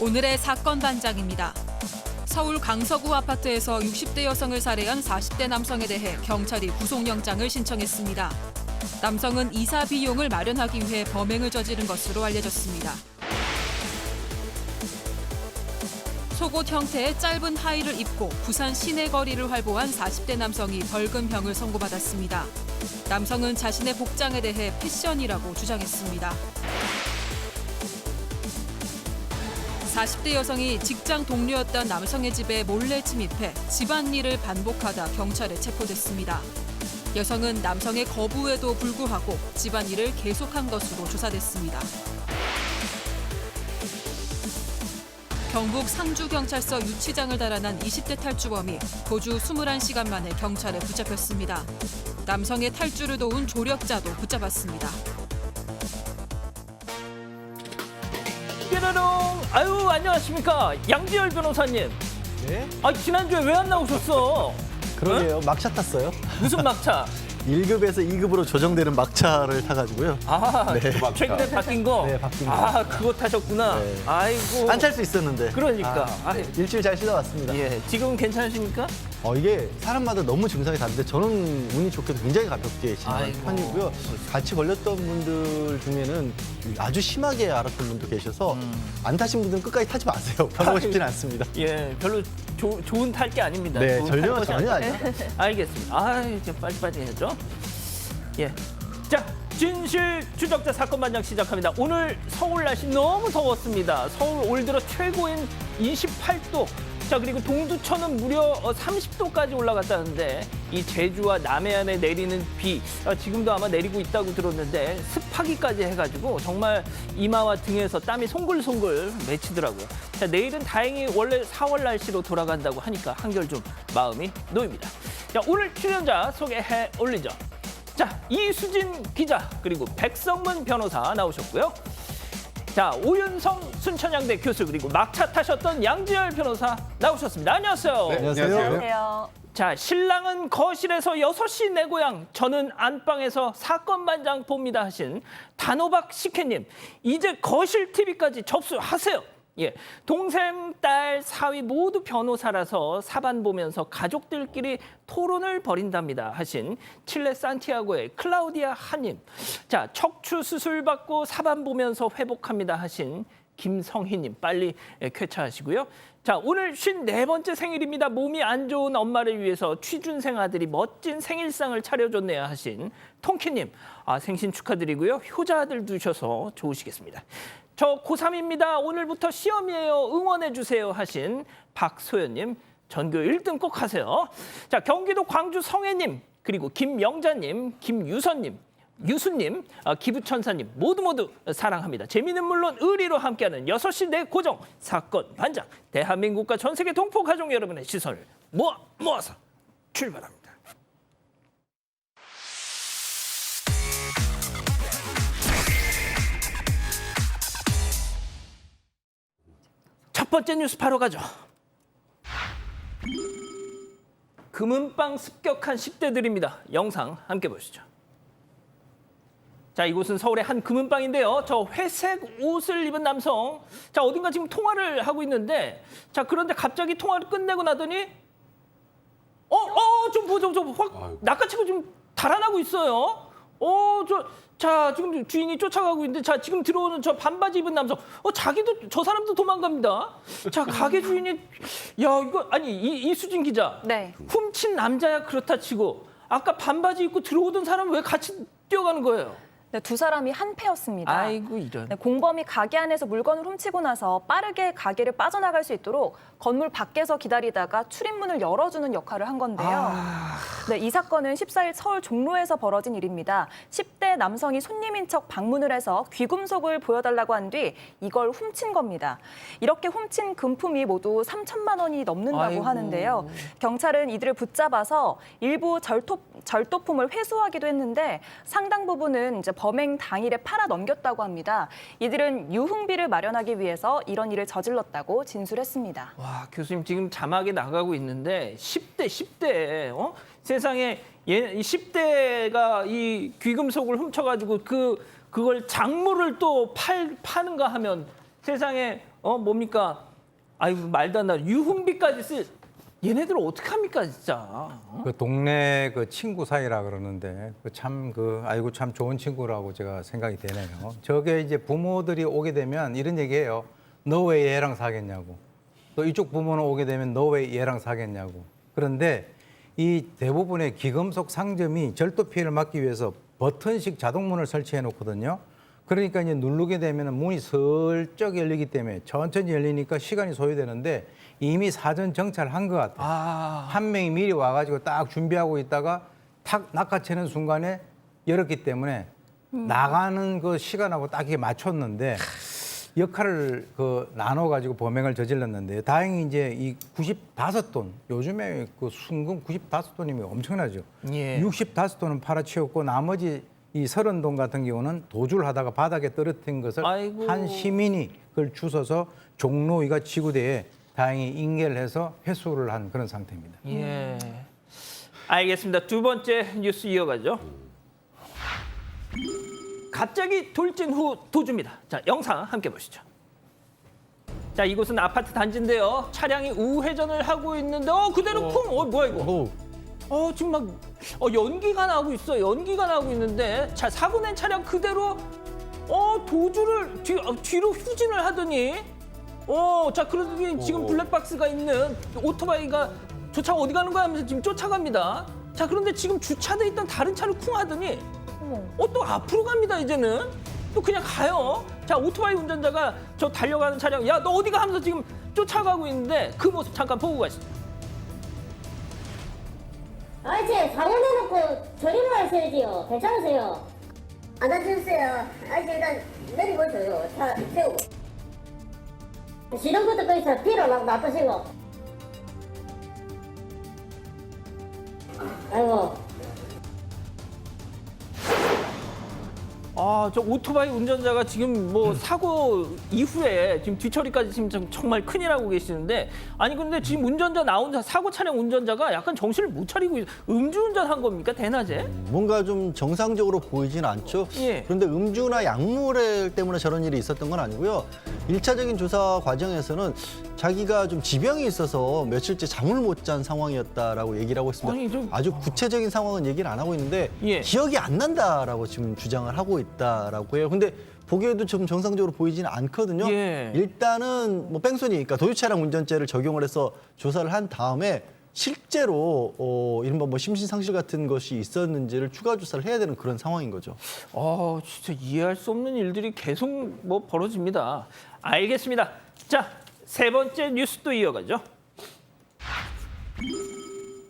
오늘의 사건 반장입니다. 서울 강서구 아파트에서 60대 여성을 살해한 40대 남성에 대해 경찰이 구속영장을 신청했습니다. 남성은 이사 비용을 마련하기 위해 범행을 저지른 것으로 알려졌습니다. 속옷 형태의 짧은 하의를 입고 부산 시내 거리를 활보한 40대 남성이 벌금형을 선고받았습니다. 남성은 자신의 복장에 대해 패션이라고 주장했습니다. 40대 여성이 직장 동료였던 남성의 집에 몰래 침입해 집안일을 반복하다 경찰에 체포됐습니다. 여성은 남성의 거부에도 불구하고 집안일을 계속한 것으로 조사됐습니다. 경북 상주경찰서 유치장을 달아난 20대 탈주범이 도주 21시간 만에 경찰에 붙잡혔습니다. 남성의 탈주를 도운 조력자도 붙잡았습니다. 뾰로롱! 아유, 안녕하십니까. 양지열 변호사님. 네? 아, 지난주에 왜 안 나오셨어? 그러게요. 막차 탔어요. 무슨 막차? 1급에서 2급으로 조정되는 막차를 타가지고요. 아, 네. 최근에 바뀐 거? 네, 바뀐 거. 아, 그거 타셨구나. 네. 아이고. 안 찰 수 있었는데. 그러니까. 아, 네. 일주일 잘 쉬다 왔습니다. 예, 지금은 괜찮으십니까? 이게 사람마다 너무 증상이 다른데 저는 운이 좋게도 굉장히 가볍게 지나간 아이고. 편이고요. 같이 걸렸던 분들 중에는 아주 심하게 앓았던 분도 계셔서 안 타신 분들은 끝까지 타지 마세요. 편하고 싶지는 않습니다. 예, 별로 좋은 탈 게 아닙니다. 네, 좋은 탈 전혀 것이 전혀 아니라. 아니에요. 알겠습니다. 아, 이제 빨리빨리 해야죠. 예. 자, 진실 추적자 사건 반장 시작합니다. 오늘 서울 날씨 너무 더웠습니다. 서울 올 들어 최고인 28도. 자, 그리고 동두천은 무려 30도까지 올라갔다는데 이 제주와 남해안에 내리는 비, 지금도 아마 내리고 있다고 들었는데 습하기까지 해가지고 정말 이마와 등에서 땀이 송글송글 맺히더라고요. 자, 내일은 다행히 원래 4월 날씨로 돌아간다고 하니까 한결 좀 마음이 놓입니다. 자, 오늘 출연자 소개해 올리죠. 자, 이수진 기자 그리고 백성문 변호사 나오셨고요. 자, 오윤성 순천향대 교수 그리고 막차 타셨던 양지열 변호사 나오셨습니다. 안녕하세요. 네, 안녕하세요. 안녕하세요. 자, 신랑은 거실에서 6시 내 고향, 저는 안방에서 사건 반장 봅니다 하신 단호박 식혜님. 이제 거실 TV까지 접수하세요. 예, 동생, 딸, 사위 모두 변호사라서 사반 보면서 가족들끼리 토론을 벌인답니다 하신 칠레 산티아고의 클라우디아 하님. 자, 척추 수술 받고 사반 보면서 회복합니다 하신 김성희님 빨리 쾌차하시고요. 자, 오늘 54번째 생일입니다. 몸이 안 좋은 엄마를 위해서 취준생 아들이 멋진 생일상을 차려줬네요 하신 통키님. 아, 생신 축하드리고요. 효자 아들 두셔서 좋으시겠습니다. 저 고3입니다. 오늘부터 시험이에요. 응원해 주세요 하신 박소연님. 전교 1등 꼭 하세요. 자, 경기도 광주 성혜님, 그리고 김영자님, 김유선님, 유수님, 기부천사님 모두 사랑합니다. 재미는 물론 의리로 함께하는 6시 내 고정 사건 반장. 대한민국과 전 세계 동포 가족 여러분의 시선을 모아서 출발합니다. 첫 번째 뉴스 바로 가죠. 금은방 습격한 10대들입니다. 영상 함께 보시죠. 자, 이곳은 서울의 한 금은방인데요. 저 회색 옷을 입은 남성. 자, 어딘가 지금 통화를 하고 있는데, 자, 그런데 갑자기 통화를 끝내고 나더니, 좀 확 낚아치고 지금 달아나고 있어요. 자, 지금 주인이 쫓아가고 있는데, 자, 지금 들어오는 저 반바지 입은 남성. 저 사람도 도망갑니다. 자, 가게 주인이, 야, 이거, 아니, 이수진 기자. 네. 훔친 남자야 그렇다 치고, 아까 반바지 입고 들어오던 사람은 왜 같이 뛰어가는 거예요? 네, 두 사람이 한패였습니다. 아이고, 이런. 네, 공범이 가게 안에서 물건을 훔치고 나서 빠르게 가게를 빠져나갈 수 있도록 건물 밖에서 기다리다가 출입문을 열어주는 역할을 한 건데요. 네, 이 사건은 14일 서울 종로에서 벌어진 일입니다. 10대 남성이 손님인 척 방문을 해서 귀금속을 보여달라고 한 뒤 이걸 훔친 겁니다. 이렇게 훔친 금품이 모두 3천만 원이 넘는다고 아이고. 하는데요. 경찰은 이들을 붙잡아서 일부 절도품을 회수하기도 했는데 상당 부분은 이제 범행 당일에 팔아 넘겼다고 합니다. 이들은 유흥비를 마련하기 위해서 이런 일을 저질렀다고 진술했습니다. 와, 교수님 지금 자막에 나가고 있는데 10대, 세상에 이 10대가 이 귀금속을 훔쳐가지고 그걸 작물을 또 파는가 하면 세상에 뭡니까? 아유 말도 안 나. 유흥비까지 쓸 얘네들 어떡합니까 진짜? 그 동네 그 친구 사이라 그러는데 아이고 참 좋은 친구라고 제가 생각이 되네요. 저게 이제 부모들이 오게 되면 이런 얘기해요. 너 왜 얘랑 사귀냐고. 또 이쪽 부모는 오게 되면 너 왜 얘랑 사귀냐고. 그런데 이 대부분의 기금속 상점이 절도 피해를 막기 위해서 버튼식 자동문을 설치해 놓거든요. 그러니까 이제 누르게 되면 문이 슬쩍 열리기 때문에 천천히 열리니까 시간이 소요되는데 이미 사전 정찰한 것 같아요. 한 명이 미리 와가지고 딱 준비하고 있다가 탁 낚아채는 순간에 열었기 때문에 나가는 그 시간하고 딱 이게 맞췄는데 역할을 나눠가지고 범행을 저질렀는데 다행히 이제 이 95돈 요즘에 그 순금 95돈이면 엄청나죠. 예. 65돈은 팔아치웠고 나머지 이 30돈 같은 경우는 도주를 하다가 바닥에 떨어뜨린 것을 아이고. 한 시민이 그걸 주워서 종로위가 지구대에 다행히 인계를 해서 회수를 한 그런 상태입니다. 예. 알겠습니다. 두 번째 뉴스 이어가죠. 갑자기 돌진 후 도주입니다. 자, 영상 함께 보시죠. 자, 이곳은 아파트 단지인데요. 차량이 우회전을 하고 있는데 그대로 쿵! 뭐야 이거? 지금 막 연기가 나고 있어. 연기가 나고 있는데 자, 사고 낸 차량 그대로 도주를 뒤로 후진을 하더니 자, 그러더니 지금 블랙박스가 있는 오토바이가 저 차 어디 가는 거야 하면서 지금 쫓아갑니다. 자, 그런데 지금 주차돼 있던 다른 차를 쿵 하더니 또 앞으로 갑니다. 이제는 또 그냥 가요. 자, 오토바이 운전자가 저 달려가는 차량 야, 너 어디가 하면서 지금 쫓아가고 있는데 그 모습 잠깐 보고 가시죠. 아저씨 사고 내놓고 처리를 하셔야지요. 괜찮으세요? 안 다쳤어요. 아저씨 일단 내리보세요. 차 세우고. 시동부터 거기서 피로 막 나쁘시고. 아이고. 저 오토바이 운전자가 지금 뭐 사고 이후에 지금 뒤처리까지 지금 정말 큰일 하고 계시는데 아니 근데 지금 운전자 나온 사고 차량 운전자가 약간 정신을 못 차리고 음주운전한 겁니까 대낮에? 뭔가 좀 정상적으로 보이지는 않죠. 예. 그런데 음주나 약물 때문에 저런 일이 있었던 건 아니고요. 1차적인 조사 과정에서는 자기가 좀 지병이 있어서 며칠째 잠을 못 잔 상황이었다라고 얘기를 하고 있습니다. 아니, 좀- 아주 구체적인 상황은 얘기를 안 하고 있는데 예. 기억이 안 난다라고 지금 주장을 하고 있다라고 해요. 근데 보기에도 좀 정상적으로 보이지는 않거든요. 예. 일단은 뭐 뺑소니, 그러니까 도주차량 운전죄를 적용을 해서 조사를 한 다음에 실제로 이른바 뭐 심신상실 같은 것이 있었는지를 추가 조사를 해야 되는 그런 상황인 거죠. 진짜 이해할 수 없는 일들이 계속 뭐 벌어집니다. 알겠습니다. 자, 세 번째 뉴스도 이어가죠.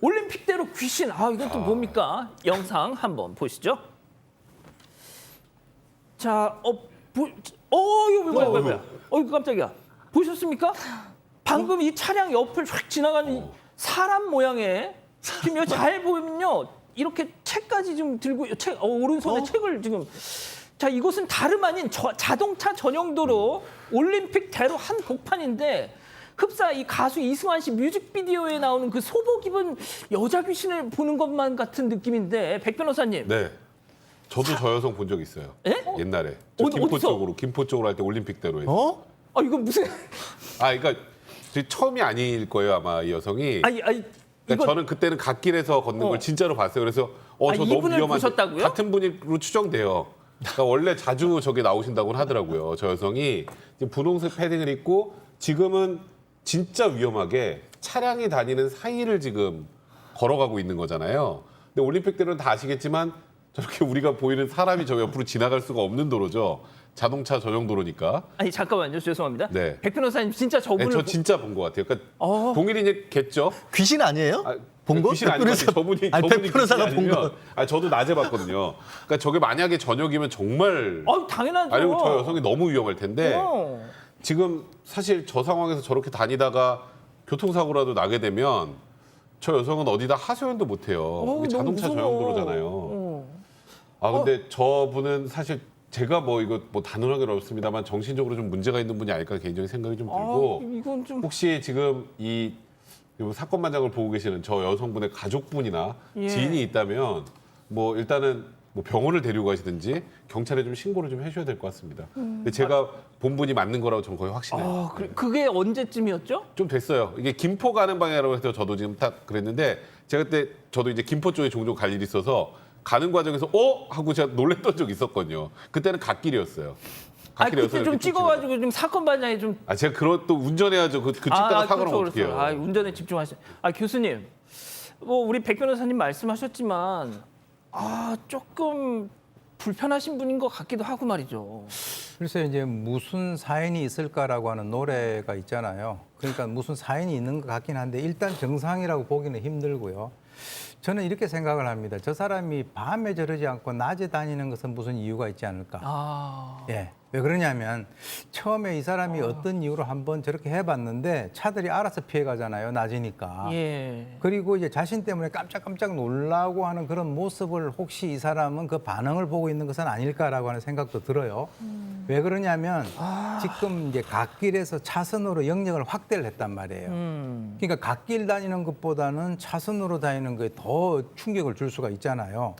올림픽대로 귀신. 이건 또 뭡니까? 영상 한번 보시죠. 자, 이거 뭐야? 이거 깜짝이야. 보셨습니까? 방금 이 차량 옆을 휙 지나가는 이 사람 모양의 지금 여기 잘 보면요. 이렇게 책까지 좀 들고 오른손에 책을 지금 자, 이곳은 다름 아닌 자동차 전용도로 올림픽대로 한복판인데 흡사 이 가수 이승환 씨 뮤직비디오에 나오는 그 소복 입은 여자 귀신을 보는 것만 같은 느낌인데 백 변호사님. 네. 저도 저 여성 본 적 있어요. 예? 옛날에. 저 어디서? 김포 쪽으로 할 때 올림픽대로에서. 이건 무슨 그러니까 처음이 아닐 거예요, 아마 이 여성이. 아니 그러니까 이거 저는 그때는 갓길에서 걷는 걸 진짜로 봤어요. 그래서 저 너무 이분을 위험한 보셨다고요? 같은 분으로 추정돼요. 그러니까 원래 자주 저기 나오신다고는 하더라고요. 저 여성이 이제 분홍색 패딩을 입고 지금은 진짜 위험하게 차량이 다니는 사이를 지금 걸어가고 있는 거잖아요. 근데 올림픽대로는 다 아시겠지만 저렇게 우리가 보이는 사람이 저 옆으로 지나갈 수가 없는 도로죠. 자동차 전용 도로니까. 아니 잠깐만요. 죄송합니다. 네. 백 변호사님 진짜 저분을 네, 저 진짜 본 것 같아요. 그러니까 동일이겠죠. 귀신 아니에요? 본 거? 귀신 아니고 저분이 아니, 백 변호사가 본 귀신이 거. 아니면, 저도 낮에 봤거든요. 그러니까 저게 만약에 저녁이면 정말 당연하죠. 아니고 저 여성이 너무 위험할 텐데 어. 지금 사실 저 상황에서 저렇게 다니다가 교통사고라도 나게 되면 저 여성은 어디다 하소연도 못 해요. 너무 이게 자동차 무서워. 전용도로잖아요. 근데 저분은 사실 제가 뭐 이거 뭐 단언하기는 어렵습니다만 정신적으로 좀 문제가 있는 분이 아닐까 개인적인 생각이 좀 들고 이건 좀 혹시 지금 이 사건 만장을 보고 계시는 저 여성분의 가족분이나 예. 지인이 있다면 뭐 일단은 뭐 병원을 데리고 가시든지 경찰에 좀 신고를 좀 해줘야 될 것 같습니다. 근데 제가 본 분이 맞는 거라고 저는 거의 확신해요. 그게 언제쯤이었죠? 좀 됐어요. 이게 김포 가는 방향으로 해서 저도 지금 딱 그랬는데 제가 그때 저도 이제 김포 쪽에 종종 갈 일이 있어서 가는 과정에서 하고 제가 놀랬던 적이 있었거든요. 그때는 갓길이었어요. 그때 좀 찍어가지고 좀 사건 반장에 좀. 제가 그런 또 운전해야죠. 그 찍다가 사고를 그렇죠, 어떻게 해요? 운전에 집중하셔. 교수님, 뭐 우리 백 변호사님 말씀하셨지만 조금 불편하신 분인 것 같기도 하고 말이죠. 글쎄 이제 무슨 사연이 있을까라고 하는 노래가 있잖아요. 그러니까 무슨 사연이 있는 것 같긴 한데 일단 정상이라고 보기는 힘들고요. 저는 이렇게 생각을 합니다. 저 사람이 밤에 저러지 않고 낮에 다니는 것은 무슨 이유가 있지 않을까. 예. 왜 그러냐면 처음에 이 사람이 어떤 이유로 한번 저렇게 해봤는데 차들이 알아서 피해가잖아요. 낮이니까. 예. 그리고 이제 자신 때문에 깜짝깜짝 놀라고 하는 그런 모습을 혹시 이 사람은 그 반응을 보고 있는 것은 아닐까라고 하는 생각도 들어요. 왜 그러냐면 지금 이제 갓길에서 차선으로 영역을 확대를 했단 말이에요. 그러니까 갓길 다니는 것보다는 차선으로 다니는 거에 더 충격을 줄 수가 있잖아요.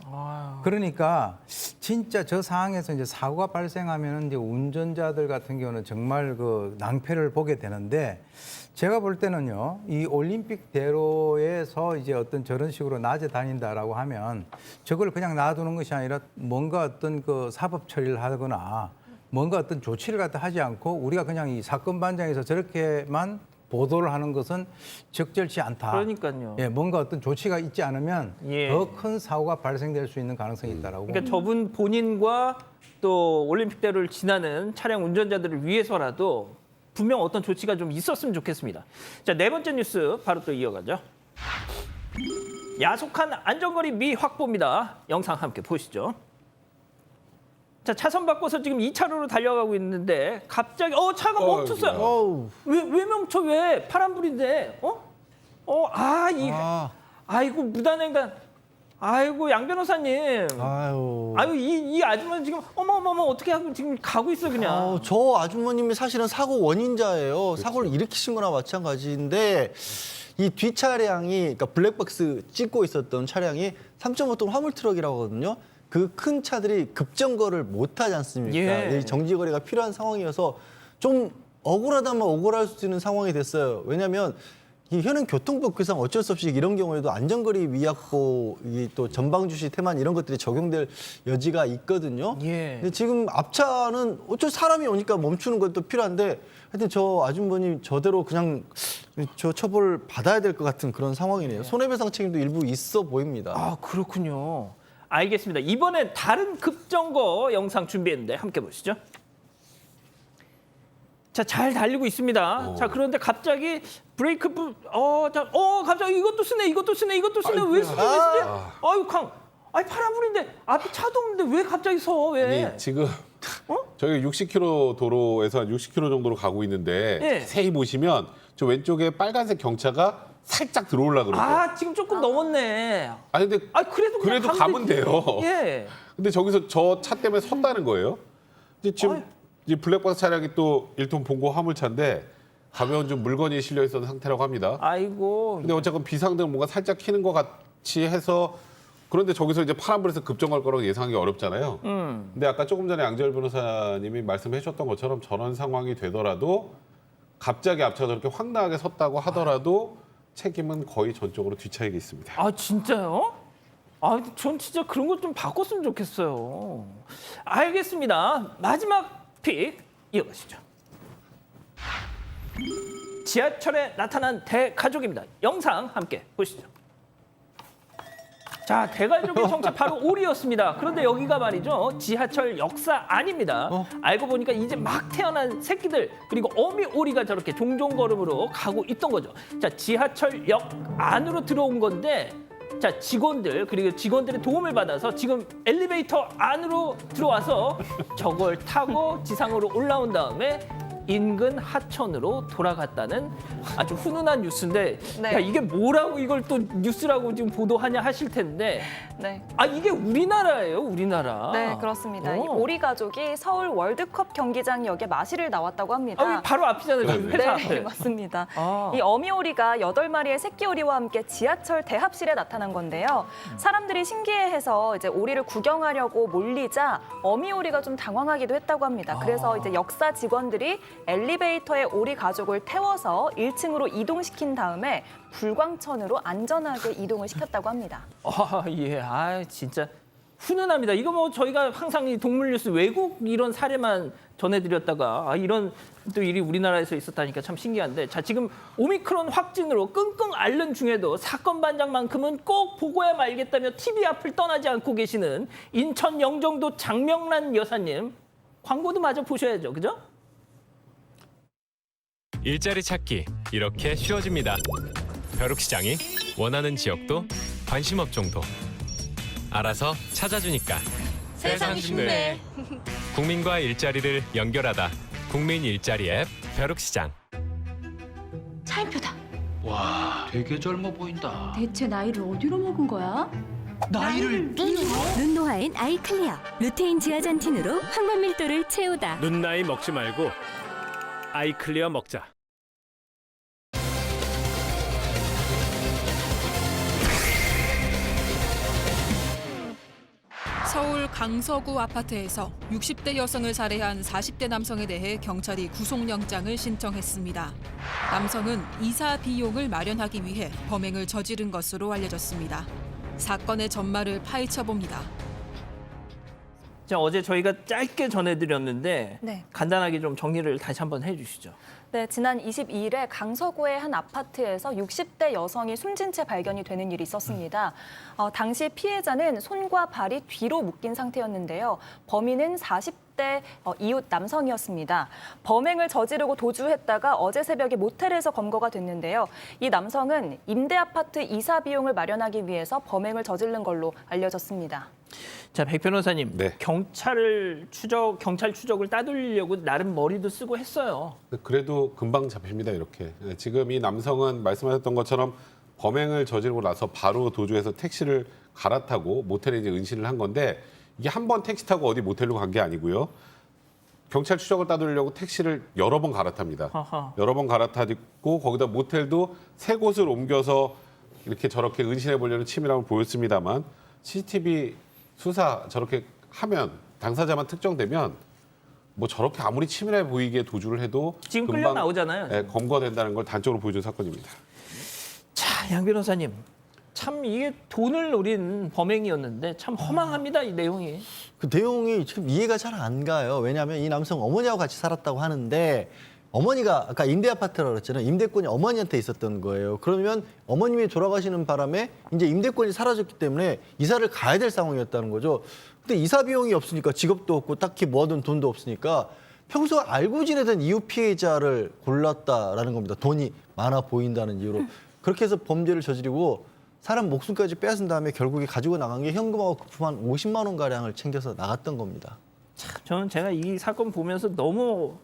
그러니까 진짜 저 상황에서 이제 사고가 발생하면 이제 운전자들 같은 경우는 정말 그 낭패를 보게 되는데 제가 볼 때는요, 이 올림픽 대로에서 이제 어떤 저런 식으로 낮에 다닌다라고 하면 저걸 그냥 놔두는 것이 아니라 뭔가 어떤 그 사법 처리를 하거나 뭔가 어떤 조치를 갖다 하지 않고 우리가 그냥 이 사건 반장에서 저렇게만 보도를 하는 것은 적절치 않다. 그러니까요. 예, 뭔가 어떤 조치가 있지 않으면 예. 더 큰 사고가 발생될 수 있는 가능성이 있다라고. 그러니까 저분 본인과 또 올림픽대로를 지나는 차량 운전자들을 위해서라도 분명 어떤 조치가 좀 있었으면 좋겠습니다. 자, 네 번째 뉴스 바로 또 이어가죠. 야속한 안전거리 미확보입니다. 영상 함께 보시죠. 자, 차선 바꿔서 지금 2차로로 달려가고 있는데 갑자기 차가 멈췄어요. 왜 멈춰? 왜? 파란불인데. 아이고 무단횡단. 아이고 양 변호사님. 이 아줌마 지금 어머 어떻게 하고 지금 가고 있어 그냥. 저 아주머님이 사실은 사고 원인자예요. 사고를 일으키신 거나 마찬가지인데 이 뒷차량이 그러니까 블랙박스 찍고 있었던 차량이 3.5톤 화물 트럭이라고 하거든요. 그 큰 차들이 급정거를 못 하지 않습니까? 예. 이 정지거리가 필요한 상황이어서 좀 억울하다면 억울할 수 있는 상황이 됐어요. 왜냐하면 이 현행 교통법규상 어쩔 수 없이 이런 경우에도 안전거리 미확보, 또 전방주시 태만 이런 것들이 적용될 여지가 있거든요. 예. 근데 지금 앞차는 어쩔 사람이 오니까 멈추는 것도 필요한데 하여튼 저 아주머님 저대로 그냥 저 처벌 받아야 될 것 같은 그런 상황이네요. 손해배상 책임도 일부 있어 보입니다. 그렇군요. 알겠습니다. 이번엔 다른 급정거 영상 준비했는데 함께 보시죠. 자, 잘 달리고 있습니다. 자, 그런데 갑자기 브레이크 갑자기 이것도 쓰네. 왜 쓰지? 파란불인데 앞에 차도 없는데 왜 갑자기 서? 왜? 아니, 지금 저희가 60km 도로에서 한 60km 정도로 가고 있는데 예. 자세히 보시면 저 왼쪽에 빨간색 경차가 살짝 들어오려고 그러죠. 지금 조금 넘었네. 근데 그래도 그냥 가면 돼요. 예. 근데 저기서 저 차 때문에 섰다는 거예요. 이제 지금 이제 블랙박스 차량이 또 1톤 봉고 화물차인데 가벼운 좀 물건이 실려 있었던 상태라고 합니다. 아이고. 근데 어쨌건 비상등 뭔가 살짝 켜는 것 같이 해서 그런데 저기서 이제 파란불에서 급정할 거라고 예상하기 어렵잖아요. 근데 아까 조금 전에 양재열 변호사님이 말씀해 주셨던 것처럼 저런 상황이 되더라도 갑자기 앞차가 저렇게 황당하게 섰다고 하더라도 책임은 거의 전적으로 뒷차에게 있습니다. 진짜요? 전 진짜 그런 것 좀 바꿨으면 좋겠어요. 알겠습니다. 마지막 픽 이어가시죠. 지하철에 나타난 대가족입니다. 영상 함께 보시죠. 자, 대가족의 정체 바로 오리였습니다. 그런데 여기가 말이죠, 지하철 역사 아닙니다. 알고 보니까 이제 막 태어난 새끼들 그리고 어미 오리가 저렇게 종종 걸음으로 가고 있던 거죠. 자, 지하철역 안으로 들어온 건데 자, 직원들 그리고 직원들의 도움을 받아서 지금 엘리베이터 안으로 들어와서 저걸 타고 지상으로 올라온 다음에 인근 하천으로 돌아갔다는 아주 훈훈한 뉴스인데 네. 야, 이게 뭐라고 이걸 또 뉴스라고 지금 보도하냐 하실 텐데 네. 이게 우리나라예요, 우리나라. 네, 그렇습니다. 이 어. 오리 가족이 서울 월드컵 경기장역에 마실을 나왔다고 합니다. 여기 바로 앞이잖아요, 지금 회사 네, 앞에. 맞습니다. 아. 이 어미오리가 8마리의 새끼 오리와 함께 지하철 대합실에 나타난 건데요. 사람들이 신기해해서 이제 오리를 구경하려고 몰리자 어미오리가 좀 당황하기도 했다고 합니다. 그래서 이제 역사 직원들이 엘리베이터에 오리 가족을 태워서 1층으로 이동시킨 다음에 불광천으로 안전하게 이동을 시켰다고 합니다. 예, 진짜 훈훈합니다. 이거 뭐 저희가 항상 이 동물 뉴스 외국 이런 사례만 전해드렸다가 이런 또 일이 우리나라에서 있었다니까 참 신기한데 자 지금 오미크론 확진으로 끙끙 앓는 중에도 사건 반장만큼은 꼭 보고야 말겠다며 TV 앞을 떠나지 않고 계시는 인천 영종도 장명란 여사님 광고도 마저 보셔야죠, 그죠? 일자리 찾기 이렇게 쉬워집니다. 벼룩시장이 원하는 지역도 관심 업종도 알아서 찾아주니까 세상 쉽네. 국민과 일자리를 연결하다 국민 일자리 앱 벼룩시장. 차인표다. 와, 되게 젊어 보인다. 대체 나이를 어디로 먹은 거야? 나이를 눈 노화엔 아이클리어 루테인 지아잔틴으로 황반 밀도를 채우다. 눈 나이 먹지 말고 아이클리어 먹자. 서울 강서구 아파트에서 60대 여성을 살해한 40대 남성에 대해 경찰이 구속영장을 신청했습니다. 남성은 이사 비용을 마련하기 위해 범행을 저지른 것으로 알려졌습니다. 사건의 전말을 파헤쳐 봅니다. 자, 어제 저희가 짧게 전해드렸는데 네. 간단하게 좀 정리를 다시 한번 해주시죠. 네, 지난 22일에 강서구의 한 아파트에서 60대 여성이 숨진 채 발견이 되는 일이 있었습니다. 당시 피해자는 손과 발이 뒤로 묶인 상태였는데요. 범인은 40대 이웃 남성이었습니다. 범행을 저지르고 도주했다가 어제 새벽에 모텔에서 검거가 됐는데요. 이 남성은 임대 아파트 이사 비용을 마련하기 위해서 범행을 저지른 걸로 알려졌습니다. 자, 백 변호사님, 네. 경찰 추적을 따돌리려고 나름 머리도 쓰고 했어요. 그래도 금방 잡힙니다, 이렇게. 지금 이 남성은 말씀하셨던 것처럼 범행을 저지르고 나서 바로 도주해서 택시를 갈아타고 모텔에 이제 은신을 한 건데 이게 한 번 택시 타고 어디 모텔로 간 게 아니고요. 경찰 추적을 따돌리려고 택시를 여러 번 갈아탑니다. 아하. 여러 번 갈아타고 거기다 모텔도 세 곳을 옮겨서 이렇게 저렇게 은신해 보려는 치밀함을 보였습니다만 CCTV 수사 저렇게 하면 당사자만 특정되면 뭐 저렇게 아무리 치밀해 보이게 도주를 해도 지금 끌려 나오잖아요. 예, 검거된다는 걸 단적으로 보여준 사건입니다. 자, 양 변호사님, 참 이게 돈을 노린 범행이었는데 참 허망합니다, 이 내용이. 그 내용이 지금 이해가 잘 안 가요. 왜냐하면 이 남성 어머니하고 같이 살았다고 하는데 어머니가 아까 임대 아파트라고 그랬잖아요. 임대권이 어머니한테 있었던 거예요. 그러면 어머님이 돌아가시는 바람에 이제 임대권이 사라졌기 때문에 이사를 가야 될 상황이었다는 거죠. 근데 이사 비용이 없으니까 직업도 없고 딱히 모아둔 돈도 없으니까 평소 알고 지내던 이웃 피해자를 골랐다라는 겁니다. 돈이 많아 보인다는 이유로. 그렇게 해서 범죄를 저지르고 사람 목숨까지 빼앗은 다음에 결국에 가지고 나간 게 현금하고 거품 한 50만 원 가량을 챙겨서 나갔던 겁니다. 저는 제가 이 사건 보면서 너무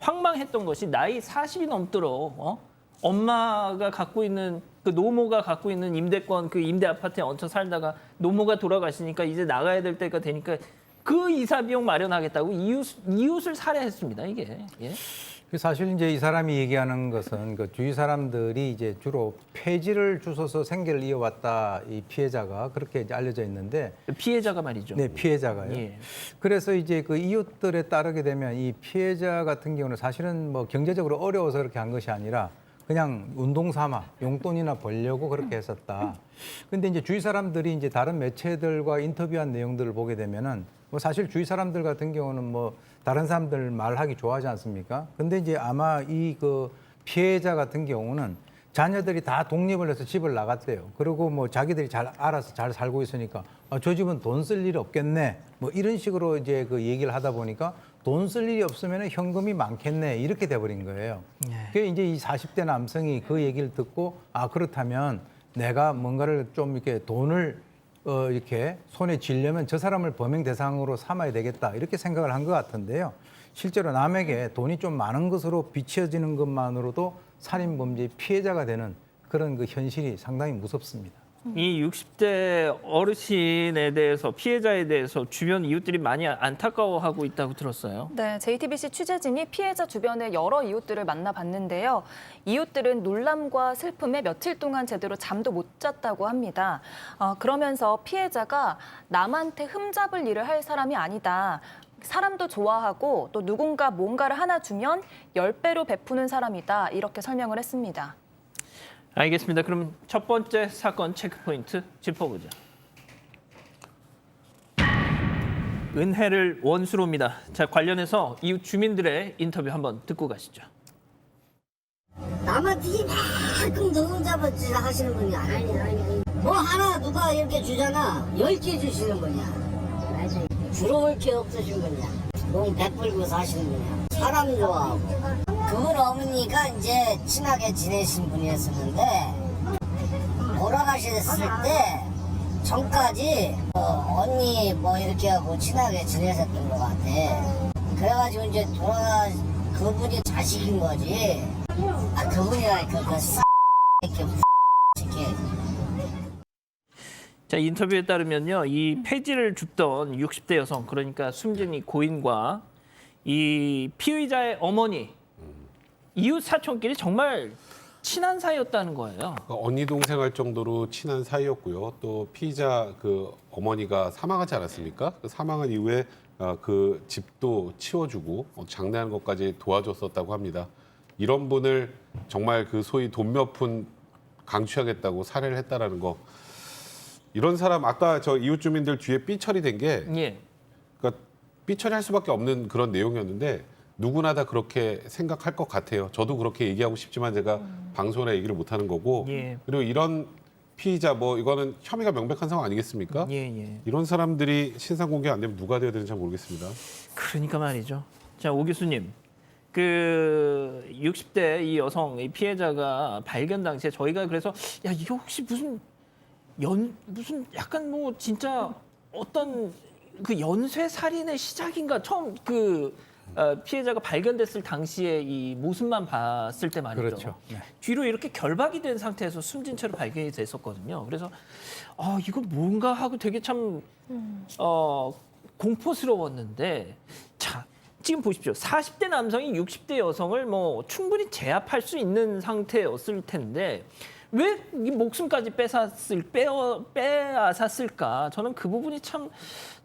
황망했던 것이 나이 40이 넘도록 엄마가 갖고 있는 그 노모가 갖고 있는 임대권 그 임대 아파트에 얹혀 살다가 노모가 돌아가시니까 이제 나가야 될 때가 되니까 그 이사 비용 마련하겠다고 이웃을 살해했습니다, 이게. 예? 사실 이제 이 사람이 얘기하는 것은 그 주위 사람들이 이제 주로 폐지를 주워서 생계를 이어왔다 이 피해자가 그렇게 이제 알려져 있는데 피해자가 말이죠. 네, 피해자가요. 예. 그래서 이제 그 이웃들에 따르게 되면 이 피해자 같은 경우는 사실은 뭐 경제적으로 어려워서 그렇게 한 것이 아니라 그냥 운동 삼아 용돈이나 벌려고 그렇게 했었다. 근데 이제 주위 사람들이 이제 다른 매체들과 인터뷰한 내용들을 보게 되면은 뭐 사실 주위 사람들 같은 경우는 뭐 다른 사람들 말하기 좋아하지 않습니까? 근데 이제 아마 이 그 피해자 같은 경우는 자녀들이 다 독립을 해서 집을 나갔대요. 그리고 뭐 자기들이 잘 알아서 잘 살고 있으니까 저 집은 돈 쓸 일이 없겠네. 뭐 이런 식으로 이제 그 얘기를 하다 보니까 돈 쓸 일이 없으면 현금이 많겠네. 이렇게 돼버린 거예요. 그게 이제 이 40대 남성이 그 얘기를 듣고 그렇다면 내가 뭔가를 좀 이렇게 돈을 이렇게 손에 쥐려면 저 사람을 범행 대상으로 삼아야 되겠다. 이렇게 생각을 한 것 같은데요. 실제로 남에게 돈이 좀 많은 것으로 비춰지는 것만으로도 살인 범죄의 피해자가 되는 그런 그 현실이 상당히 무섭습니다. 이 60대 어르신에 대해서 피해자에 대해서 주변 이웃들이 많이 안타까워하고 있다고 들었어요. 네, JTBC 취재진이 피해자 주변의 여러 이웃들을 만나봤는데요. 이웃들은 놀람과 슬픔에 며칠 동안 제대로 잠도 못 잤다고 합니다. 그러면서 피해자가 남한테 흠잡을 일을 할 사람이 아니다. 사람도 좋아하고 또 누군가 뭔가를 하나 주면 10배로 베푸는 사람이다. 이렇게 설명을 했습니다. 알겠습니다. 그럼 첫 번째 사건 체크포인트 짚어보죠. 은혜를 원수로입니다. 자, 관련해서 이웃 주민들의 인터뷰 한번 듣고 가시죠. 남한테 이만큼 더 잡아주지 하시는 분이 아니야. 뭐 하나 누가 이렇게 주잖아. 10개 주시는 분이야. 부러울 게 없으신 분이야. 너무 베풀고 사시는 분이야. 사람 좋아하고. 그분 어머니가 이제 친하게 지내신 분이었었는데 돌아가셨을 때 전까지 언니 뭐 이렇게 하고 친하게 지내셨던 것 같아. 그래가지고 이제 그분이 자식인 거지. 그분이라 자, 인터뷰에 따르면요, 이 폐지를 줍던 60대 여성, 그러니까 숨진 이 고인과 이 피의자의 어머니, 이웃 사촌끼리 정말 친한 사이였다는 거예요. 언니 동생 할 정도로 친한 사이였고요. 또 피의자 그 어머니가 사망하지 않았습니까? 그 사망한 이후에 그 집도 치워주고 장례하는 것까지 도와줬었다고 합니다. 이런 분을 정말 그 소위 돈 몇 푼 강취하겠다고 살해를 했다라는 거. 이런 사람 아까 저 이웃 주민들 뒤에 삐처리 된 게 예. 그러니까 삐처리할 수밖에 없는 그런 내용이었는데 누구나 다 그렇게 생각할 것 같아요. 저도 그렇게 얘기하고 싶지만 제가 방송에 얘기를 못 하는 거고. 예. 그리고 이런 피의자 뭐 이거는 혐의가 명백한 상황 아니겠습니까? 예. 이런 사람들이 신상 공개 안 되면 누가 돼야 되는지 잘 모르겠습니다. 그러니까 말이죠. 자, 오 교수님. 그 60대 이 여성, 이 피해자가 발견 당시에 저희가 그래서 야, 이거 혹시 무슨 약간 뭐 진짜 어떤 그 연쇄 살인의 시작인가? 처음 그 피해자가 발견됐을 당시에 이 모습만 봤을 때 말이죠. 그렇죠. 네. 뒤로 이렇게 결박이 된 상태에서 숨진 채로 발견이 됐었거든요. 그래서 이거 뭔가 하고 되게 참 공포스러웠는데, 자, 지금 보십시오. 40대 남성이 60대 여성을 뭐 충분히 제압할 수 있는 상태였을 텐데 왜 이 목숨까지 빼앗았을까? 저는 그 부분이 참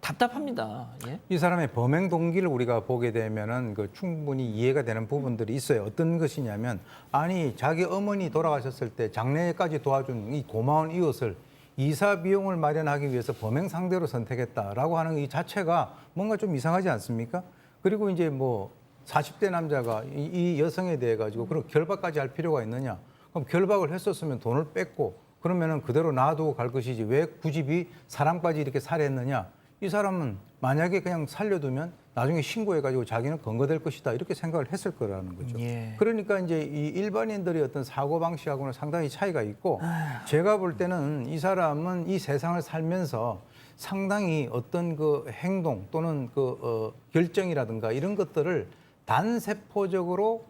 답답합니다. 예? 이 사람의 범행 동기를 우리가 보게 되면은 그 충분히 이해가 되는 부분들이 있어요. 어떤 것이냐면, 아니 자기 어머니 돌아가셨을 때 장례까지 도와준 이 고마운 이웃을 이사 비용을 마련하기 위해서 범행 상대로 선택했다라고 하는 이 자체가 뭔가 좀 이상하지 않습니까? 그리고 이제 뭐 40대 남자가 이 여성에 대해 가지고 그런 결박까지 할 필요가 있느냐? 그럼 결박을 했었으면 돈을 뺐고 그러면은 그대로 놔두고 갈 것이지 왜 굳이 사람까지 이렇게 살해했느냐? 이 사람은 만약에 그냥 살려두면 나중에 신고해가지고 자기는 검거될 것이다 이렇게 생각을 했을 거라는 거죠. 예. 그러니까 이제 이 일반인들의 어떤 사고 방식하고는 상당히 차이가 있고 제가 볼 때는 이 사람은 이 세상을 살면서 상당히 어떤 그 행동 또는 그 결정이라든가 이런 것들을 단세포적으로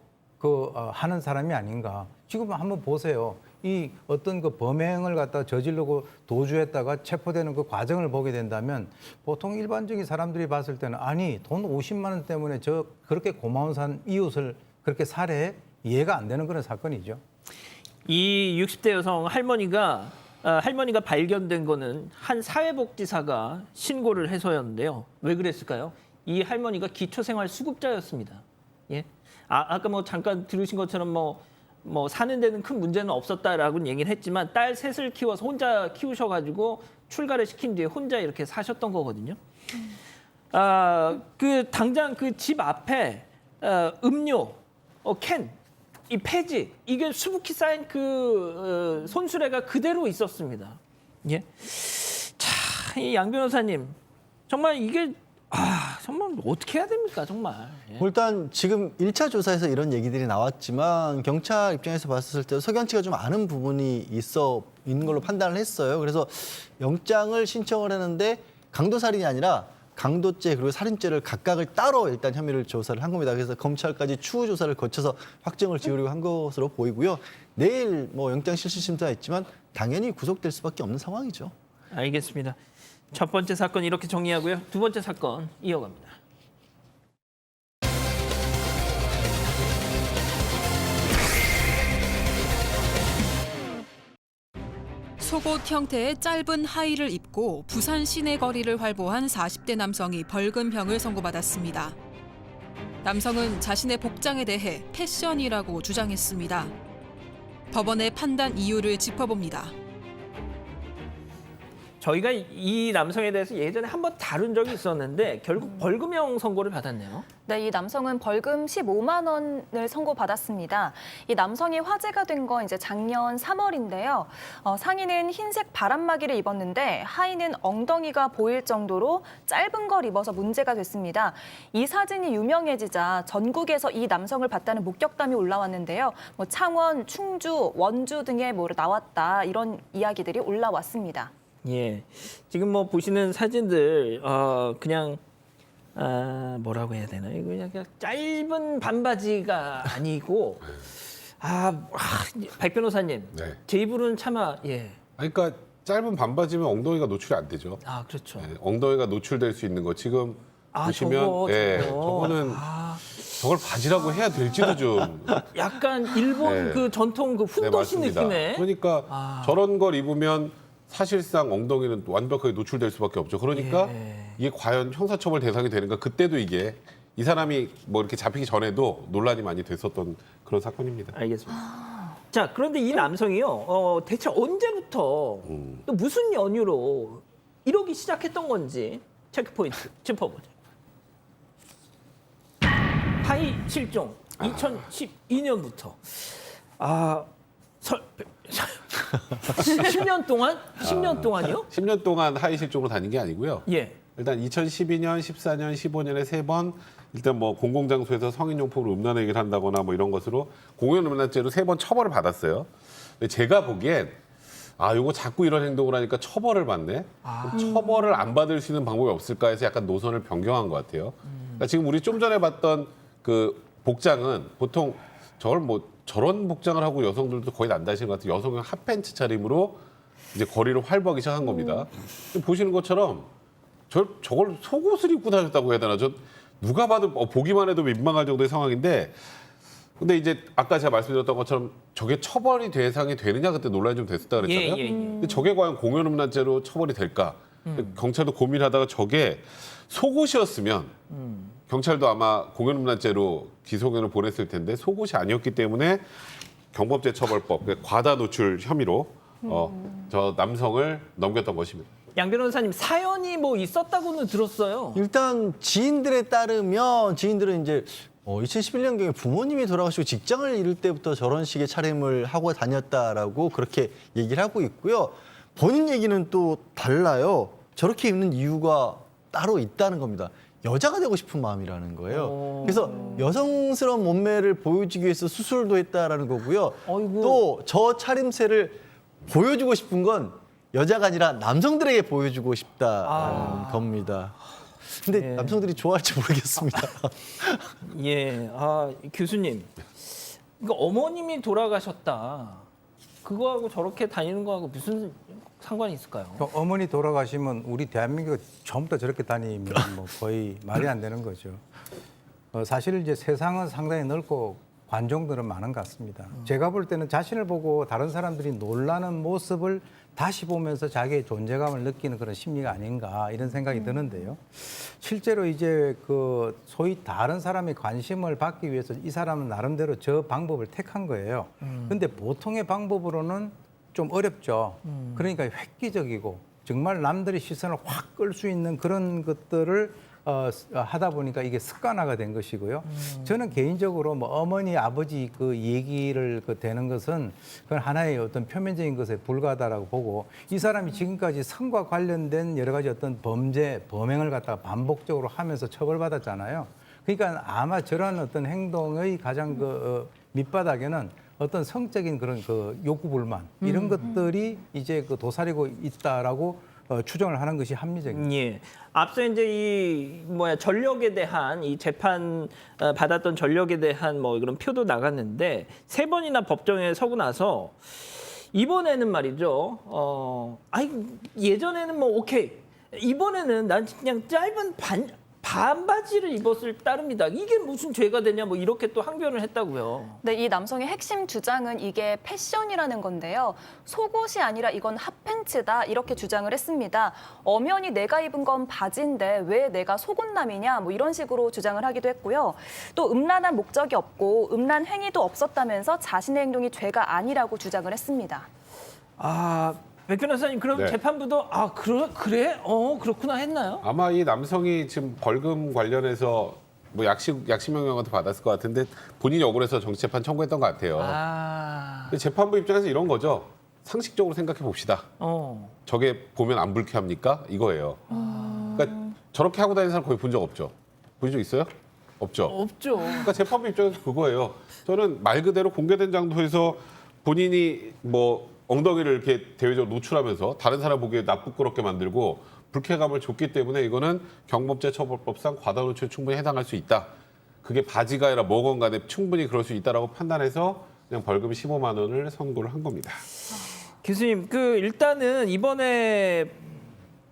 하는 사람이 아닌가. 지금 한번 보세요. 이 어떤 그 범행을 갖다 저지르고 도주했다가 체포되는 그 과정을 보게 된다면 보통 일반적인 사람들이 봤을 때는 아니 돈 50만 원 때문에 그렇게 고마운 이웃을 그렇게 살해해? 이해가 안 되는 그런 사건이죠. 이 60대 여성 할머니가 발견된 거는 한 사회복지사가 신고를 해서였는데요. 왜 그랬을까요? 이 할머니가 기초생활수급자였습니다. 예? 아까 뭐 잠깐 들으신 것처럼 뭐 사는 데는 큰 문제는 없었다라고는 얘기를 했지만 딸 셋을 키워서 혼자 키우셔가지고 출가를 시킨 뒤에 혼자 이렇게 사셨던 거거든요. 그 당장 그 집 앞에 음료, 캔, 이 폐지 이게 수북히 쌓인 그 손수레가 그대로 있었습니다. 예. 자, 이 양 변호사님 정말 이게 정말 어떻게 해야 됩니까, 정말. 예. 일단 지금 1차 조사에서 이런 얘기들이 나왔지만 경찰 입장에서 봤을 때 석연치가 좀 아는 부분이 있는 걸로 판단을 했어요. 그래서 영장을 신청을 했는데 강도살인이 아니라 강도죄 그리고 살인죄를 각각을 따로 일단 혐의를 조사를 한 겁니다. 그래서 검찰까지 추후 조사를 거쳐서 확정을 지으려고 한 것으로 보이고요. 내일 뭐 영장 실질 심사 있지만 당연히 구속될 수밖에 없는 상황이죠. 알겠습니다. 첫 번째 사건 이렇게 정리하고요. 두 번째 사건 이어갑니다. 속옷 형태의 짧은 하의를 입고 부산 시내 거리를 활보한 40대 남성이 벌금형을 선고받았습니다. 남성은 자신의 복장에 대해 패션이라고 주장했습니다. 법원의 판단 이유를 짚어봅니다. 저희가 이 남성에 대해서 예전에 한번 다룬 적이 있었는데 결국 벌금형 선고를 받았네요. 네, 이 남성은 벌금 15만 원을 선고받았습니다. 이 남성이 화제가 된 건 이제 작년 3월인데요. 상의는 흰색 바람막이를 입었는데 하의는 엉덩이가 보일 정도로 짧은 걸 입어서 문제가 됐습니다. 이 사진이 유명해지자 전국에서 이 남성을 봤다는 목격담이 올라왔는데요. 뭐 창원, 충주, 원주 등에 나왔다 이런 이야기들이 올라왔습니다. 예, 지금 뭐 보시는 사진들 그냥 뭐라고 해야 되나요? 그냥 짧은 반바지가 아니고 백 변호사님, 네. 제 입으로는 차마 예. 그러니까 짧은 반바지면 엉덩이가 노출이 안 되죠. 그렇죠. 네, 엉덩이가 노출될 수 있는 거 지금 보시면 저거는 저걸 바지라고 해야 될지도 좀 약간 일본 네. 그 전통 그 훈도시 맞습니다. 느낌의. 그러니까 저런 걸 입으면 사실상 엉덩이는 완벽하게 노출될 수밖에 없죠. 그러니까 이게 과연 형사처벌 대상이 되는가? 그때도 이게 이 사람이 뭐 이렇게 잡히기 전에도 논란이 많이 됐었던 그런 사건입니다. 알겠습니다. 자, 그런데 이 남성이요, 대체 언제부터 또 무슨 연유로 이러기 시작했던 건지 체크포인트 짚어보죠. 하이 실종 2012년부터 10년 동안? 10년 동안이요? 10년 동안 하이 실종으로 다닌 게 아니고요. 예. 일단 2012년, 14년, 15년에 3번 일단 뭐 공공장소에서 성인용품을 음란행위를 한다거나 뭐 이런 것으로 공연음란죄로 3번 처벌을 받았어요. 근데 제가 보기엔 요거 자꾸 이런 행동을 하니까 처벌을 받네. 그럼 처벌을 안 받을 수 있는 방법이 없을까 해서 약간 노선을 변경한 것 같아요. 그러니까 지금 우리 좀 전에 봤던 그 복장은 보통 저런 복장을 하고 여성들도 거의 난다시는 것 같아요. 여성은 핫팬츠 차림으로 이제 거리를 활보하기 시작한 겁니다. 보시는 것처럼 저걸 속옷을 입고 다녔다고 해야 되나? 누가 봐도 보기만 해도 민망할 정도의 상황인데, 근데 이제 아까 제가 말씀드렸던 것처럼 저게 처벌이 대상이 되느냐 그때 논란이 좀 됐었다 그랬잖아요. 근데 저게 과연 공연음란죄로 처벌이 될까? 경찰도 고민하다가 저게 속옷이었으면 경찰도 아마 공연음란죄로 기소견을 보냈을 텐데 속옷이 아니었기 때문에 경범죄처벌법 과다 노출 혐의로 저 남성을 넘겼던 것입니다. 양 변호사님, 사연이 뭐 있었다고는 들었어요. 일단 지인들에 따르면 지인들은 이제 2011년경에 부모님이 돌아가시고 직장을 잃을 때부터 저런 식의 차림을 하고 다녔다라고 그렇게 얘기를 하고 있고요. 본인 얘기는 또 달라요. 저렇게 입는 이유가 따로 있다는 겁니다. 여자가 되고 싶은 마음이라는 거예요. 그래서 여성스러운 몸매를 보여주기 위해서 수술도 했다라는 거고요. 또 저 차림새를 보여주고 싶은 건 여자가 아니라 남성들에게 보여주고 싶다는 겁니다. 근데 남성들이 좋아할지 모르겠습니다. 예, 교수님, 그러니까 어머님이 돌아가셨다. 그거하고 저렇게 다니는 거하고 무슨 상관이 있을까요? 어머니 돌아가시면 우리 대한민국 전부 다 저렇게 다니면 뭐 거의 말이 안 되는 거죠. 사실 이제 세상은 상당히 넓고 관종들은 많은 것 같습니다. 제가 볼 때는 자신을 보고 다른 사람들이 놀라는 모습을 다시 보면서 자기의 존재감을 느끼는 그런 심리가 아닌가 이런 생각이 드는데요. 실제로 이제 그 소위 다른 사람의 관심을 받기 위해서 이 사람은 나름대로 저 방법을 택한 거예요. 근데 보통의 방법으로는 좀 어렵죠. 그러니까 획기적이고 정말 남들의 시선을 확 끌 수 있는 그런 것들을 하다 보니까 이게 습관화가 된 것이고요. 저는 개인적으로 뭐 어머니, 아버지 그 얘기를 되는 것은 그건 하나의 어떤 표면적인 것에 불과하다라고 보고 이 사람이 지금까지 성과 관련된 여러 가지 어떤 범행을 갖다가 반복적으로 하면서 처벌받았잖아요. 그러니까 아마 저런 어떤 행동의 가장 밑바닥에는 어떤 성적인 그런 그 욕구 불만 이런 것들이 이제 도사리고 있다라고 추정을 하는 것이 합리적입니다. 예. 앞서 이제 이 전력에 대한 이 재판 받았던 전력에 대한 뭐 이런 표도 나갔는데 3번이나 법정에 서고 나서 이번에는 말이죠. 예전에는 뭐 오케이. 이번에는 난 그냥 짧은 반바지를 입었을 따름이다. 이게 무슨 죄가 되냐 뭐 이렇게 또 항변을 했다고요. 네, 이 남성의 핵심 주장은 이게 패션이라는 건데요. 속옷이 아니라 이건 핫팬츠다 이렇게 주장을 했습니다. 엄연히 내가 입은 건 바지인데 왜 내가 속옷남이냐 뭐 이런 식으로 주장을 하기도 했고요. 또 음란한 목적이 없고 음란 행위도 없었다면서 자신의 행동이 죄가 아니라고 주장을 했습니다. 백 변호사님 그럼 네. 재판부도 그래? 그렇구나 했나요? 아마 이 남성이 지금 벌금 관련해서 뭐 약식명령도 받았을 것 같은데 본인이 억울해서 정치재판 청구했던 것 같아요. 근데 재판부 입장에서 이런 거죠. 상식적으로 생각해 봅시다. 저게 보면 안 불쾌합니까? 이거예요. 그러니까 저렇게 하고 다니는 사람 거의 본 적 없죠. 본 적 있어요? 없죠. 없죠. 그러니까 재판부 입장에서 그거예요. 저는 말 그대로 공개된 장소에서 본인이 뭐 엉덩이를 이렇게 대외적으로 노출하면서 다른 사람 보기에 나쁘끄럽게 만들고 불쾌감을 줬기 때문에 이거는 경범죄처벌법상 과다 노출에 충분히 해당할 수 있다. 그게 바지가 아니라 뭐건 간에 충분히 그럴 수 있다라고 판단해서 그냥 벌금 15만 원을 선고를 한 겁니다. 교수님, 일단은 이번에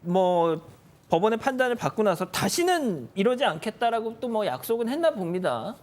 뭐 법원의 판단을 받고 나서 다시는 이러지 않겠다라고 또 뭐 약속은 했나 봅니다.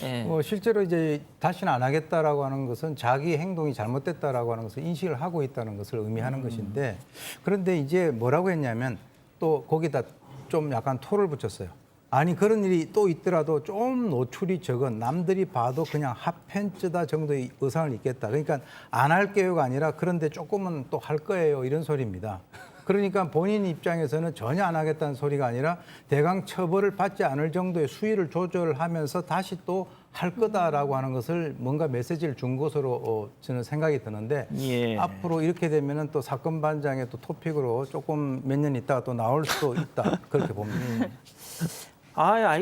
예. 실제로 이제 다시는 안 하겠다라고 하는 것은 자기 행동이 잘못됐다라고 하는 것을 인식을 하고 있다는 것을 의미하는 것인데 그런데 이제 뭐라고 했냐면 또 거기다 좀 약간 토를 붙였어요. 아니 그런 일이 또 있더라도 좀 노출이 적은 남들이 봐도 그냥 핫팬츠다 정도의 의상을 입겠다. 그러니까 안 할게요가 아니라 그런데 조금은 또 할 거예요 이런 소리입니다. 그러니까 본인 입장에서는 전혀 안 하겠다는 소리가 아니라 대강 처벌을 받지 않을 정도의 수위를 조절하면서 다시 또 할 거다라고 하는 것을 뭔가 메시지를 준 것으로 저는 생각이 드는데 예. 앞으로 이렇게 되면은 또 사건 반장의 또 토픽으로 조금 몇 년 있다가 또 나올 수도 있다 그렇게 봅니다.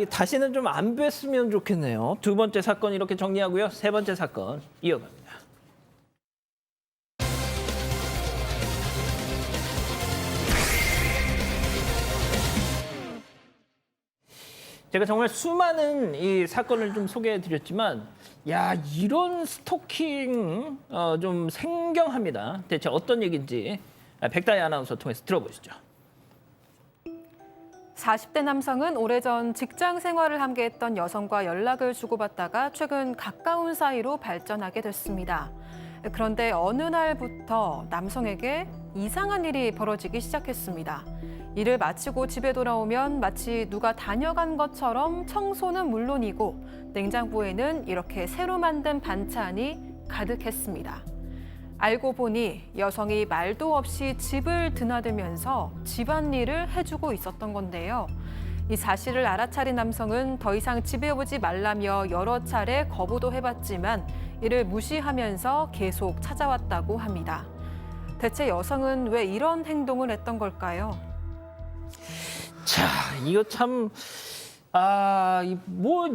다시는 좀 안 뵀으면 좋겠네요. 2번째 사건 이렇게 정리하고요. 3번째 사건 이어갑니다. 제가 정말 수많은 이 사건을 좀 소개해드렸지만 이런 스토킹 좀 생경합니다. 대체 어떤 얘기인지 백다희 아나운서 통해서 들어보시죠. 40대 남성은 오래전 직장 생활을 함께했던 여성과 연락을 주고받다가 최근 가까운 사이로 발전하게 됐습니다. 그런데 어느 날부터 남성에게 이상한 일이 벌어지기 시작했습니다. 일을 마치고 집에 돌아오면 마치 누가 다녀간 것처럼 청소는 물론이고 냉장고에는 이렇게 새로 만든 반찬이 가득했습니다. 알고 보니 여성이 말도 없이 집을 드나들면서 집안일을 해주고 있었던 건데요. 이 사실을 알아차린 남성은 더 이상 집에 오지 말라며 여러 차례 거부도 해봤지만 이를 무시하면서 계속 찾아왔다고 합니다. 대체 여성은 왜 이런 행동을 했던 걸까요? 자, 이거 참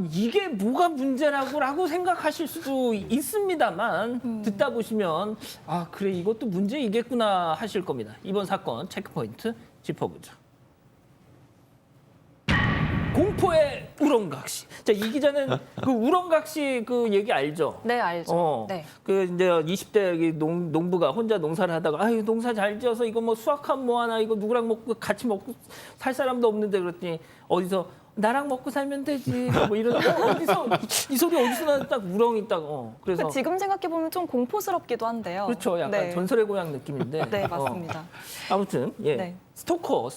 이게 뭐가 문제라고 생각하실 수도 있습니다만 듣다 보시면 그래 이것도 문제이겠구나 하실 겁니다. 이번 사건 체크포인트 짚어보죠. 공포의 우렁각시. 자, 이 기자는 그 우렁각시 그 얘기 알죠? 네, 알죠. 네. 그 이제 20대 농부가 혼자 농사를 하다가 농사 잘 지어서 이거 뭐 수확하면 뭐 하나 이거 누구랑 먹고 같이 먹고 살 사람도 없는데 그랬더니 어디서 나랑 먹고 살면 되지 뭐 이런 어디서 이 소리 어디서 나서 딱 우렁이 딱 그래서 지금 생각해 보면 좀 공포스럽기도 한데요. 그렇죠. 약간 네. 전설의 고향 느낌인데. 네, 맞습니다. 아무튼 네. 스토커.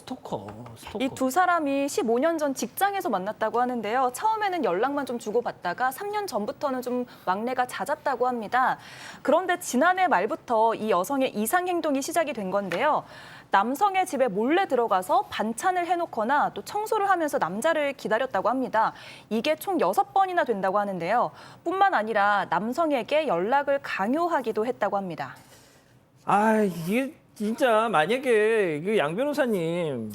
이 두 사람이 15년 전 직장에서 만났다고 하는데요. 처음에는 연락만 좀 주고받다가 3년 전부터는 좀 왕래가 잦았다고 합니다. 그런데 지난해 말부터 이 여성의 이상 행동이 시작이 된 건데요. 남성의 집에 몰래 들어가서 반찬을 해놓거나 또 청소를 하면서 남자를 기다렸다고 합니다. 이게 총 6번이나 된다고 하는데요. 뿐만 아니라 남성에게 연락을 강요하기도 했다고 합니다. 이게 진짜 만약에 그 양 변호사님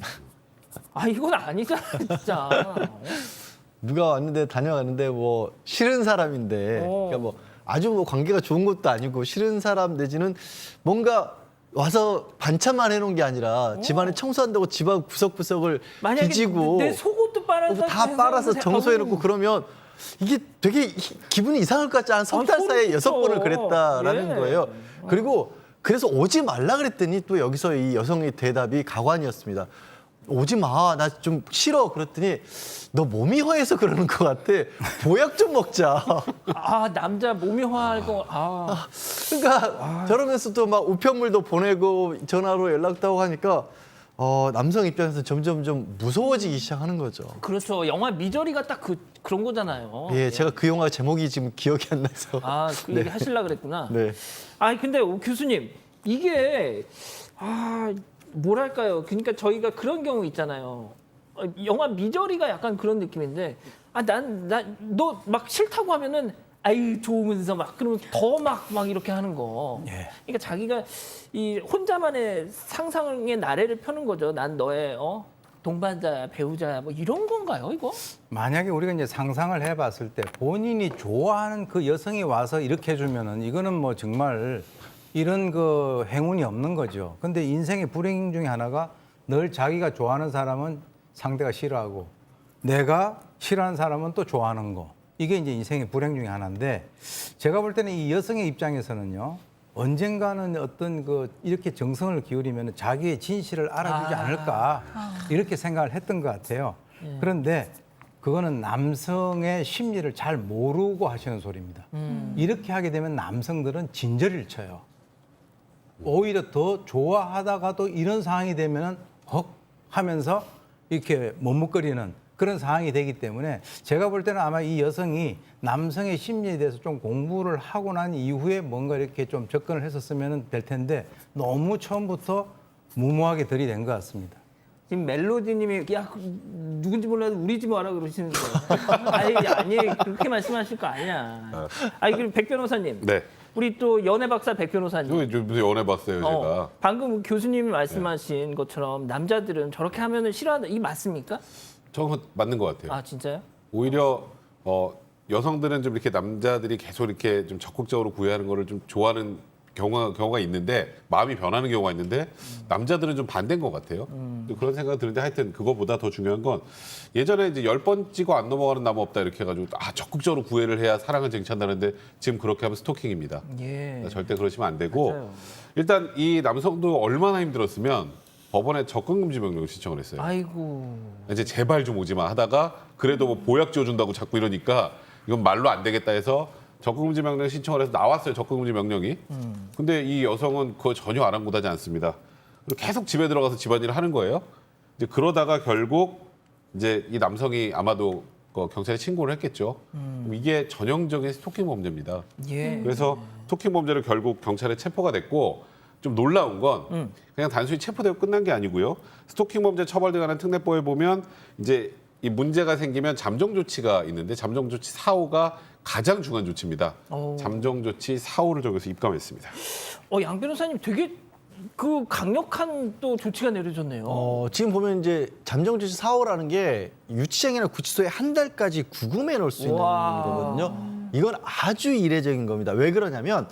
이건 아니잖아 진짜. 누가 왔는데 다녀갔는데 뭐 싫은 사람인데 그러니까 뭐 아주 뭐 관계가 좋은 것도 아니고 싫은 사람 내지는 뭔가 와서 반찬만 해놓은 게 아니라 집안에 청소한다고 집안 구석구석을 만약에 뒤지고 내 속옷도 빨아서 다 빨아서 정소해놓고 그러면 이게 되게 기분이 이상할 것 같지 않아? 석 달 사이에 소름 6번을 끼쳐. 그랬다라는 예. 거예요. 그리고 그래서 오지 말라 그랬더니 또 여기서 이 여성의 대답이 가관이었습니다. 오지 마. 나 좀 싫어. 그랬더니 너 몸이 허해서 그러는 것 같아. 보약 좀 먹자. 아, 남자 몸이 화할 거. 그러니까 저러면서도 막 우편물도 보내고 전화로 연락도 하고 하니까 남성 입장에서 점점 좀 무서워지기 시작하는 거죠. 그렇죠. 영화 미저리가 딱 그런 거잖아요. 예, 제가 그 영화 제목이 지금 기억이 안 나서. 아, 그 얘기 하시려고 그랬구나. 네. 아니, 근데 교수님, 이게, 뭐랄까요. 그러니까 저희가 그런 경우 있잖아요. 영화 미저리가 약간 그런 느낌인데, 너 막 싫다고 하면은, 아유, 좋으면서 막, 그러면 더 막 이렇게 하는 거. 예. 그러니까 자기가 이 혼자만의 상상의 나래를 펴는 거죠. 난 너의, 동반자야, 배우자야, 뭐 이런 건가요, 이거? 만약에 우리가 이제 상상을 해봤을 때 본인이 좋아하는 그 여성이 와서 이렇게 해주면은 이거는 뭐 정말 이런 그 행운이 없는 거죠. 근데 인생의 불행 중에 하나가 늘 자기가 좋아하는 사람은 상대가 싫어하고 내가 싫어하는 사람은 또 좋아하는 거. 이게 이제 인생의 불행 중에 하나인데 제가 볼 때는 이 여성의 입장에서는요. 언젠가는 어떤 그 이렇게 정성을 기울이면 자기의 진실을 알아주지 않을까 이렇게 생각을 했던 것 같아요. 그런데 그거는 남성의 심리를 잘 모르고 하시는 소리입니다. 이렇게 하게 되면 남성들은 진저리를 쳐요. 오히려 더 좋아하다가도 이런 상황이 되면 헉 하면서 이렇게 머뭇거리는 그런 상황이 되기 때문에 제가 볼 때는 아마 이 여성이 남성의 심리에 대해서 좀 공부를 하고 난 이후에 뭔가 이렇게 좀 접근을 했었으면 될 텐데 너무 처음부터 무모하게 들이댄 것 같습니다. 지금 멜로디님이 야 누군지 몰라도 우리 집 와라 그러시는 거예요. 아니 그렇게 말씀하실 거 아니야. 아니 그럼 백 변호사님. 네. 우리 또 연애 박사 백 변호사님. 이거 무슨 연애 봤어요, 제가. 방금 교수님이 말씀하신 것처럼 남자들은 저렇게 하면은 싫어한다. 이 맞습니까? 저건 맞는 것 같아요. 아 진짜요? 오히려 여성들은 좀 이렇게 남자들이 계속 이렇게 좀 적극적으로 구애하는 거를 좀 좋아하는 경우가 있는데 마음이 변하는 경우가 있는데 남자들은 좀 반대인 것 같아요. 그런 생각이 드는데 하여튼 그거보다 더 중요한 건 예전에 이제 10번 찍어 안 넘어가는 나무 없다 이렇게 해가지고 적극적으로 구애를 해야 사랑을 쟁취한다는데 지금 그렇게 하면 스토킹입니다. 예. 절대 그러시면 안 되고 맞아요. 일단 이 남성도 얼마나 힘들었으면 법원에 접근금지 명령을 신청을 했어요. 아이고. 이제 제발 좀 오지 마 하다가 그래도 뭐 보약 지어준다고 자꾸 이러니까 이건 말로 안 되겠다 해서 접근금지 명령 신청을 해서 나왔어요. 접근금지 명령이. 근데 이 여성은 그거 전혀 아랑곳하지 않습니다. 그리고 계속 집에 들어가서 집안일을 하는 거예요. 이제 그러다가 결국 이제 이 남성이 아마도 경찰에 신고를 했겠죠. 이게 전형적인 스토킹 범죄입니다. 예. 그래서 스토킹 범죄로 결국 경찰에 체포가 됐고 좀 놀라운 건 그냥 단순히 체포되고 끝난 게 아니고요. 스토킹 범죄 처벌에 관한 특례법에 보면 이제 이 문제가 생기면 잠정 조치가 있는데 잠정 조치 4호가 가장 중요한 조치입니다. 잠정 조치 4호를 적용해서 입감했습니다. 양 변호사님 되게 그 강력한 또 조치가 내려졌네요. 지금 보면 이제 잠정 조치 4호라는 게 유치장이나 구치소에 한 달까지 구금해 놓을 수 있는 와. 거거든요. 이건 아주 이례적인 겁니다. 왜 그러냐면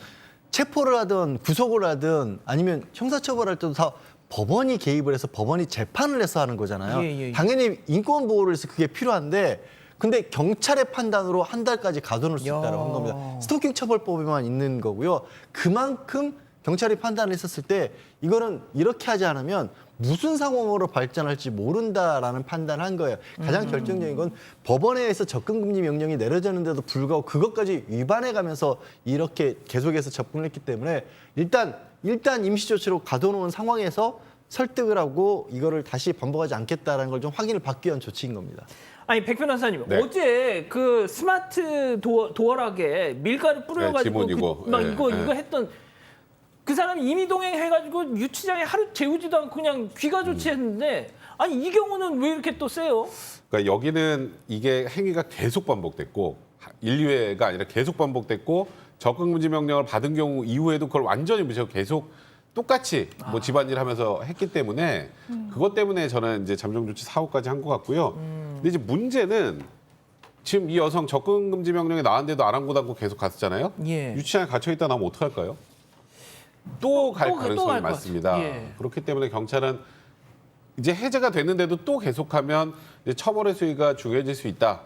체포를 하든 구속을 하든 아니면 형사처벌할 때도 다 법원이 개입을 해서 법원이 재판을 해서 하는 거잖아요. 예. 당연히 인권 보호를 해서 그게 필요한데 근데 경찰의 판단으로 한 달까지 가둬놓을 수 있다고 한 겁니다. 스토킹 처벌법에만 있는 거고요. 그만큼 경찰이 판단을 했었을 때 이거는 이렇게 하지 않으면 무슨 상황으로 발전할지 모른다라는 판단을 한 거예요. 가장 결정적인 건 법원에서 접근금지 명령이 내려졌는데도 불구하고 그것까지 위반해가면서 이렇게 계속해서 접근을 했기 때문에 일단 임시조치로 가둬놓은 상황에서 설득을 하고 이거를 다시 반복하지 않겠다라는 걸 좀 확인을 받기 위한 조치인 겁니다. 아니 백 변호사님 네. 어제 그 스마트 도어락에 밀가루 뿌려가지고 네, 지문 이거 이거. 했던 그 사람이 임의 동행해가지고 유치장에 하루 재우지도 않고 그냥 귀가 조치했는데 아니 이 경우는 왜 이렇게 또 세요? 그러니까 여기는 이게 행위가 계속 반복됐고 1, 2회가 아니라 계속 반복됐고 접근금지 명령을 받은 경우 이후에도 그걸 완전히 무시하고 계속 똑같이 뭐 집안일 하면서 했기 때문에 그것 때문에 저는 이제 잠정 조치 4호까지 한 것 같고요. 근데 이제 문제는 지금 이 여성 접근금지 명령이 나왔는데도 아랑곳하고 계속 갔었잖아요. 예. 유치장에 갇혀 있다 나오면 어떡할까요? 또 갈 또 가능성이 갈 것 많습니다. 같아요. 예. 그렇기 때문에 경찰은 이제 해제가 됐는데도 또 계속하면 이제 처벌의 수위가 중요해질 수 있다.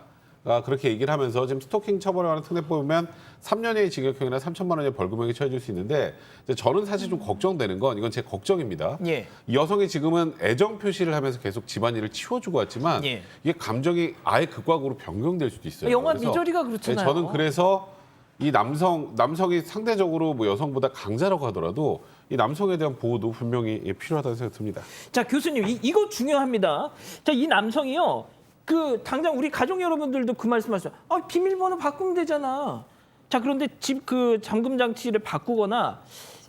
그렇게 얘기를 하면서 지금 스토킹 처벌에 관한 특례 보면 3년의 징역형이나 3천만 원의 벌금형이 처해질 수 있는데 이제 저는 사실 좀 걱정되는 건 이건 제 걱정입니다. 예. 이 여성이 지금은 애정 표시를 하면서 계속 집안일을 치워주고 왔지만 예. 이게 감정이 아예 극악으로 변경될 수도 있어요. 영화 그래서 미저리가 그렇잖아요. 저는 그래서 이 남성이 상대적으로 뭐 여성보다 강자라고 하더라도 이 남성에 대한 보호도 분명히 필요하다는 생각이 듭니다. 자, 교수님, 이거 중요합니다. 자, 이 남성이요. 당장 우리 가족 여러분들도 그 말씀하셨어요. 비밀번호 바꾸면 되잖아. 자, 그런데 집 잠금 장치를 바꾸거나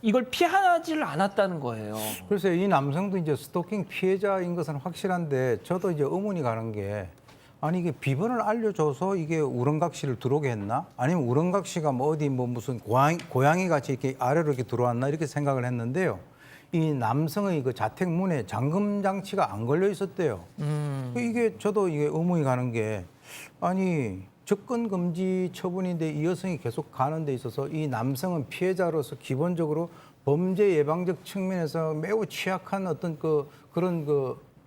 이걸 피하지를 않았다는 거예요. 그래서 이 남성도 이제 스토킹 피해자인 것은 확실한데 저도 이제 의문이 가는 게 아니 이게 비번을 알려줘서 이게 우렁각 씨를 들어오게 했나? 아니면 우렁각 씨가 뭐 어디 뭐 무슨 고양이 같이 이렇게 아래로 이렇게 들어왔나 이렇게 생각을 했는데요. 이 남성의 그 자택 문에 잠금 장치가 안 걸려 있었대요. 이게 저도 이게 의문이 가는 게 아니 접근 금지 처분인데 이 여성이 계속 가는 데 있어서 이 남성은 피해자로서 기본적으로 범죄 예방적 측면에서 매우 취약한 어떤 그런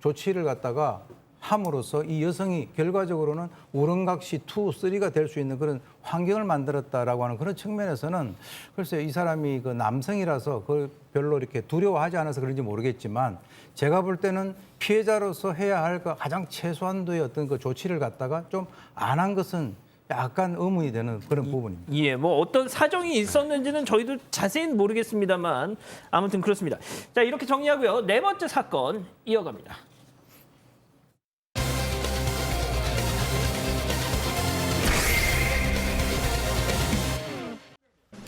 조치를 갖다가 함으로써 이 여성이 결과적으로는 우렁각시 2, 3가 될 수 있는 그런 환경을 만들었다라고 하는 그런 측면에서는 글쎄요, 이 사람이 그 남성이라서 그걸 별로 이렇게 두려워하지 않아서 그런지 모르겠지만 제가 볼 때는 피해자로서 해야 할 그 가장 최소한도의 어떤 그 조치를 갖다가 좀 안 한 것은 약간 의문이 되는 그런 부분입니다. 예, 뭐 어떤 사정이 있었는지는 저희도 자세히는 모르겠습니다만 아무튼 그렇습니다. 자, 이렇게 정리하고요. 네 번째 사건 이어갑니다.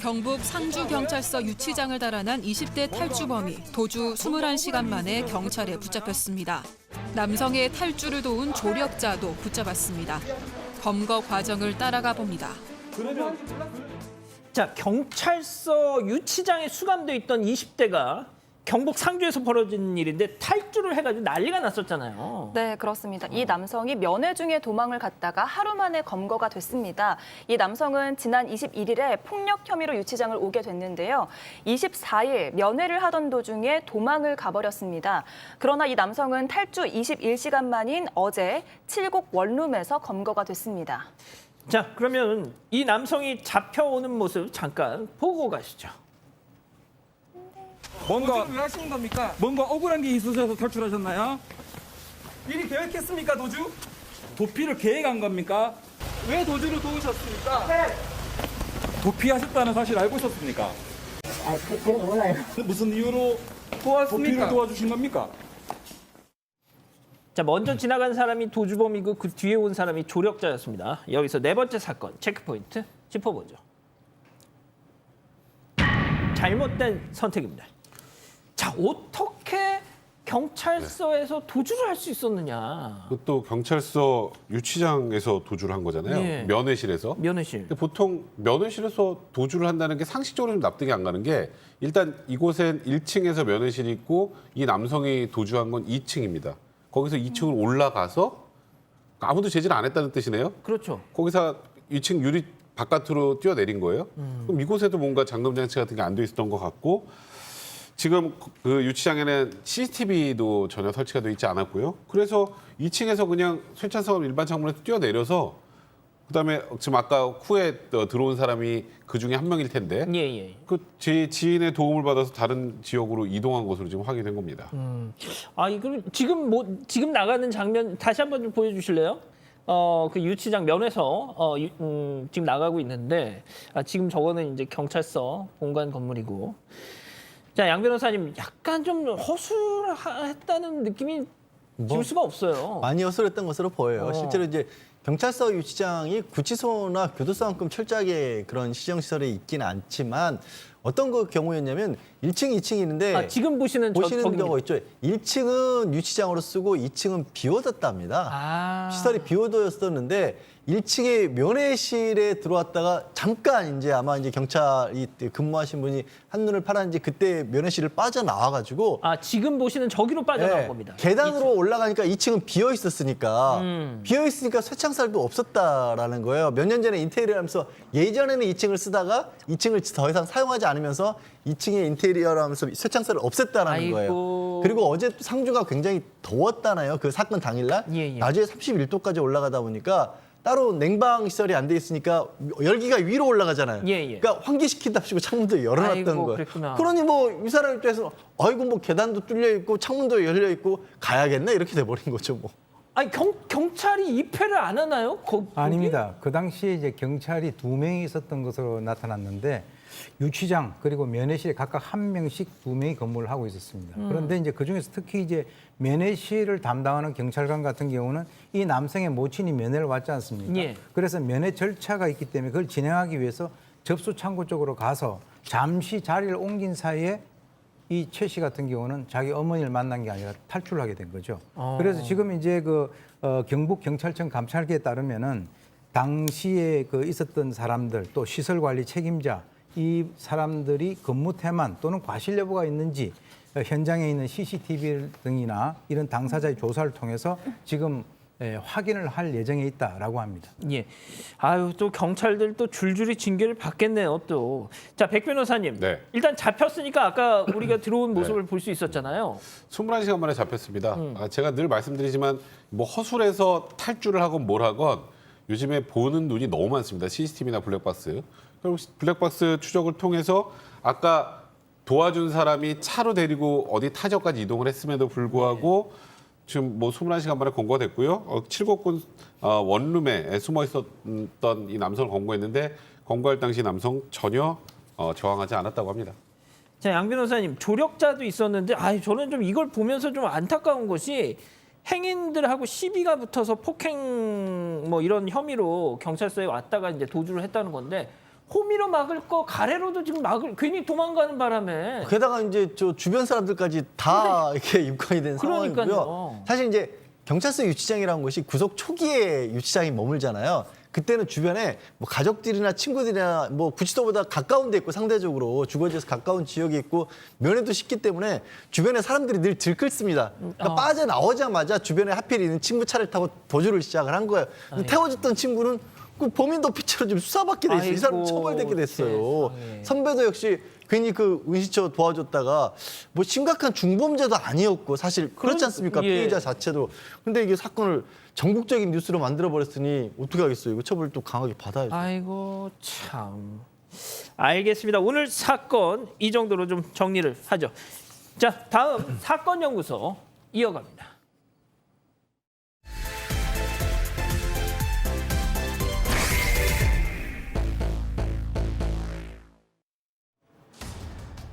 경북 상주경찰서 유치장을 달아난 20대 탈주범이 도주 21시간 만에 경찰에 붙잡혔습니다. 남성의 탈주를 도운 조력자도 붙잡았습니다. 검거 과정을 따라가 봅니다. 자, 경찰서 유치장에 수감돼 있던 20대가 경북 상주에서 벌어진 일인데 탈주를 해가지고 난리가 났었잖아요. 네, 그렇습니다. 이 남성이 면회 중에 도망을 갔다가 하루 만에 검거가 됐습니다. 이 남성은 지난 21일에 폭력 혐의로 유치장을 오게 됐는데요. 24일 면회를 하던 도중에 도망을 가버렸습니다. 그러나 이 남성은 탈주 21시간 만인 어제 칠곡 원룸에서 검거가 됐습니다. 자, 그러면 이 남성이 잡혀오는 모습 잠깐 보고 가시죠. 뭔가 왜 하시는 겁니까? 뭔가 억울한 게 있으셔서 탈출하셨나요? 미리 계획했습니까, 도주? 도피를 계획한 겁니까? 왜 도주를 도우셨습니까? 도피하셨다는 사실 알고 있었습니까? 그건 몰라요. 무슨 이유로 도피를 도와주신 겁니까? 자, 먼저 지나간 사람이 도주범이고 그 뒤에 온 사람이 조력자였습니다. 여기서 네 번째 사건 체크포인트 짚어보죠. 잘못된 선택입니다. 자, 어떻게 경찰서에서 도주를 할 수 있었느냐? 그것도 경찰서 유치장에서 도주를 한 거잖아요. 예. 면회실에서. 면회실. 근데 보통 면회실에서 도주를 한다는 게 상식적으로 좀 납득이 안 가는 게 일단 이곳엔 1층에서 면회실이 있고 이 남성이 도주한 건 2층입니다. 거기서 2층으로 올라가서 아무도 제지를 안 했다는 뜻이네요. 그렇죠. 거기서 2층 유리 바깥으로 뛰어내린 거예요. 그럼 이곳에도 뭔가 잠금 장치 같은 게 안 돼 있었던 것 같고 지금 그 유치장에는 CCTV도 전혀 설치가 돼 있지 않았고요. 그래서 2층에서 그냥 쇠찬성 일반 창문에서 뛰어내려서 그다음에 지금 아까 후에 들어온 사람이 그 중에 한 명일 텐데 예. 그 제 지인의 도움을 받아서 다른 지역으로 이동한 것으로 지금 확인된 겁니다. 이거 지금 나가는 장면 다시 한번 좀 보여주실래요? 그 유치장 면에서 지금 나가고 있는데 지금 저거는 이제 경찰서 본관 건물이고. 자, 양 변호사님 약간 좀 허술했다는 느낌이 들 수가 없어요. 많이 허술했던 것으로 보여요. 실제로 이제 경찰서 유치장이 구치소나 교도소만큼 철저하게 그런 시정시설이 있지는 않지만 어떤 그 경우였냐면 1층, 2층이 있는데 지금 보시는 경우가 있죠. 1층은 유치장으로 쓰고 2층은 비워뒀답니다. 시설이 비워뒀었는데 1층에 면회실에 들어왔다가 잠깐 이제 아마 이제 경찰이 근무하신 분이 한눈을 팔았는지 그때 면회실을 빠져나와가지고 지금 보시는 저기로 빠져나온 겁니다. 계단으로 올라가니까 2층은 비어 있었으니까 쇠창살도 없었다라는 거예요. 몇 년 전에 인테리어 하면서 예전에는 2층을 쓰다가 2층을 더 이상 사용하지 않으면서 2층에 인테리어를 하면서 쇠창살을 없앴다라는 아이고. 거예요. 그리고 어제 또 상주가 굉장히 더웠잖아요. 그 사건 당일날. 예. 낮에 31도까지 올라가다 보니까 따로 냉방 시설이 안 돼 있으니까 열기가 위로 올라가잖아요. 예. 그러니까 환기시킨답시고 창문도 열어놨던 아이고, 거예요. 그랬구나. 그러니 뭐 이 사람 입장에서 아이고 뭐 계단도 뚫려 있고 창문도 열려 있고 가야겠네 이렇게 돼버린 거죠 뭐. 아니 경찰이 입회를 안 하나요? 거기? 아닙니다. 그 당시에 이제 경찰이 2명이 있었던 것으로 나타났는데 유치장 그리고 면회실에 각각 1명씩 2명이 근무를 하고 있었습니다. 그런데 이제 그 중에서 특히 이제 면회실을 담당하는 경찰관 같은 경우는 이 남성의 모친이 면회를 왔지 않습니까? 예. 그래서 면회 절차가 있기 때문에 그걸 진행하기 위해서 접수 창구 쪽으로 가서 잠시 자리를 옮긴 사이에 이 최 씨 같은 경우는 자기 어머니를 만난 게 아니라 탈출을 하게 된 거죠. 그래서 지금 이제 경북 경찰청 감찰기에 따르면은 당시에 있었던 사람들 또 시설 관리 책임자 이 사람들이 근무 태만 또는 과실 여부가 있는지 현장에 있는 CCTV 등이나 이런 당사자의 조사를 통해서 지금 확인을 할 예정에 있다라고 합니다. 예. 아유 또 경찰들 또 줄줄이 징계를 받겠네요 또. 자 백 변호사님. 네. 일단 잡혔으니까 아까 우리가 들어온 모습을 볼 수 있었잖아요. 21시간 만에 잡혔습니다. 제가 늘 말씀드리지만 뭐 허술해서 탈주를 하건 뭘 하건 요즘에 보는 눈이 너무 많습니다. CCTV나 블랙박스. 그리고 블랙박스 추적을 통해서 아까 도와준 사람이 차로 데리고 어디 타지역까지 이동을 했음에도 불구하고 지금 뭐 21시간 만에 검거가 됐고요. 칠곡군 원룸에 숨어 있었던 이 남성을 검거했는데 검거할 당시 남성 전혀 저항하지 않았다고 합니다. 자, 양 변호사님 조력자도 있었는데 저는 좀 이걸 보면서 좀 안타까운 것이 행인들하고 시비가 붙어서 폭행 뭐 이런 혐의로 경찰서에 왔다가 이제 도주를 했다는 건데 호미로 막을 거 가래로도 지금 괜히 도망가는 바람에 게다가 이제 저 주변 사람들까지 다 이렇게 입건이 된 그러니까요. 상황이고요. 사실 이제 경찰서 유치장이라는 것이 구속 초기에 유치장이 머물잖아요. 그때는 주변에 뭐 가족들이나 친구들이나 뭐 구치소보다 가까운 데 있고 상대적으로 주거지에서 가까운 지역에 있고 면회도 쉽기 때문에 주변에 사람들이 늘 들끓습니다. 그러니까 빠져나오자마자 주변에 하필 있는 친구 차를 타고 도주를 시작을 한 거예요. 태워줬던 친구는 그 범인 도피죄로 지금 수사받게 돼 있어요. 이 사람 처벌되게 됐어요. 선배도 역시 괜히 그 은시처 도와줬다가 뭐 심각한 중범죄도 아니었고 사실 그렇지 않습니까? 피해자 자체도. 근데 이게 사건을 전국적인 뉴스로 만들어 버렸으니 어떻게 하겠어요? 이거 처벌 또 강하게 받아야죠. 아이고 참. 알겠습니다. 오늘 사건 이 정도로 좀 정리를 하죠. 자, 다음 사건 연구소 이어갑니다.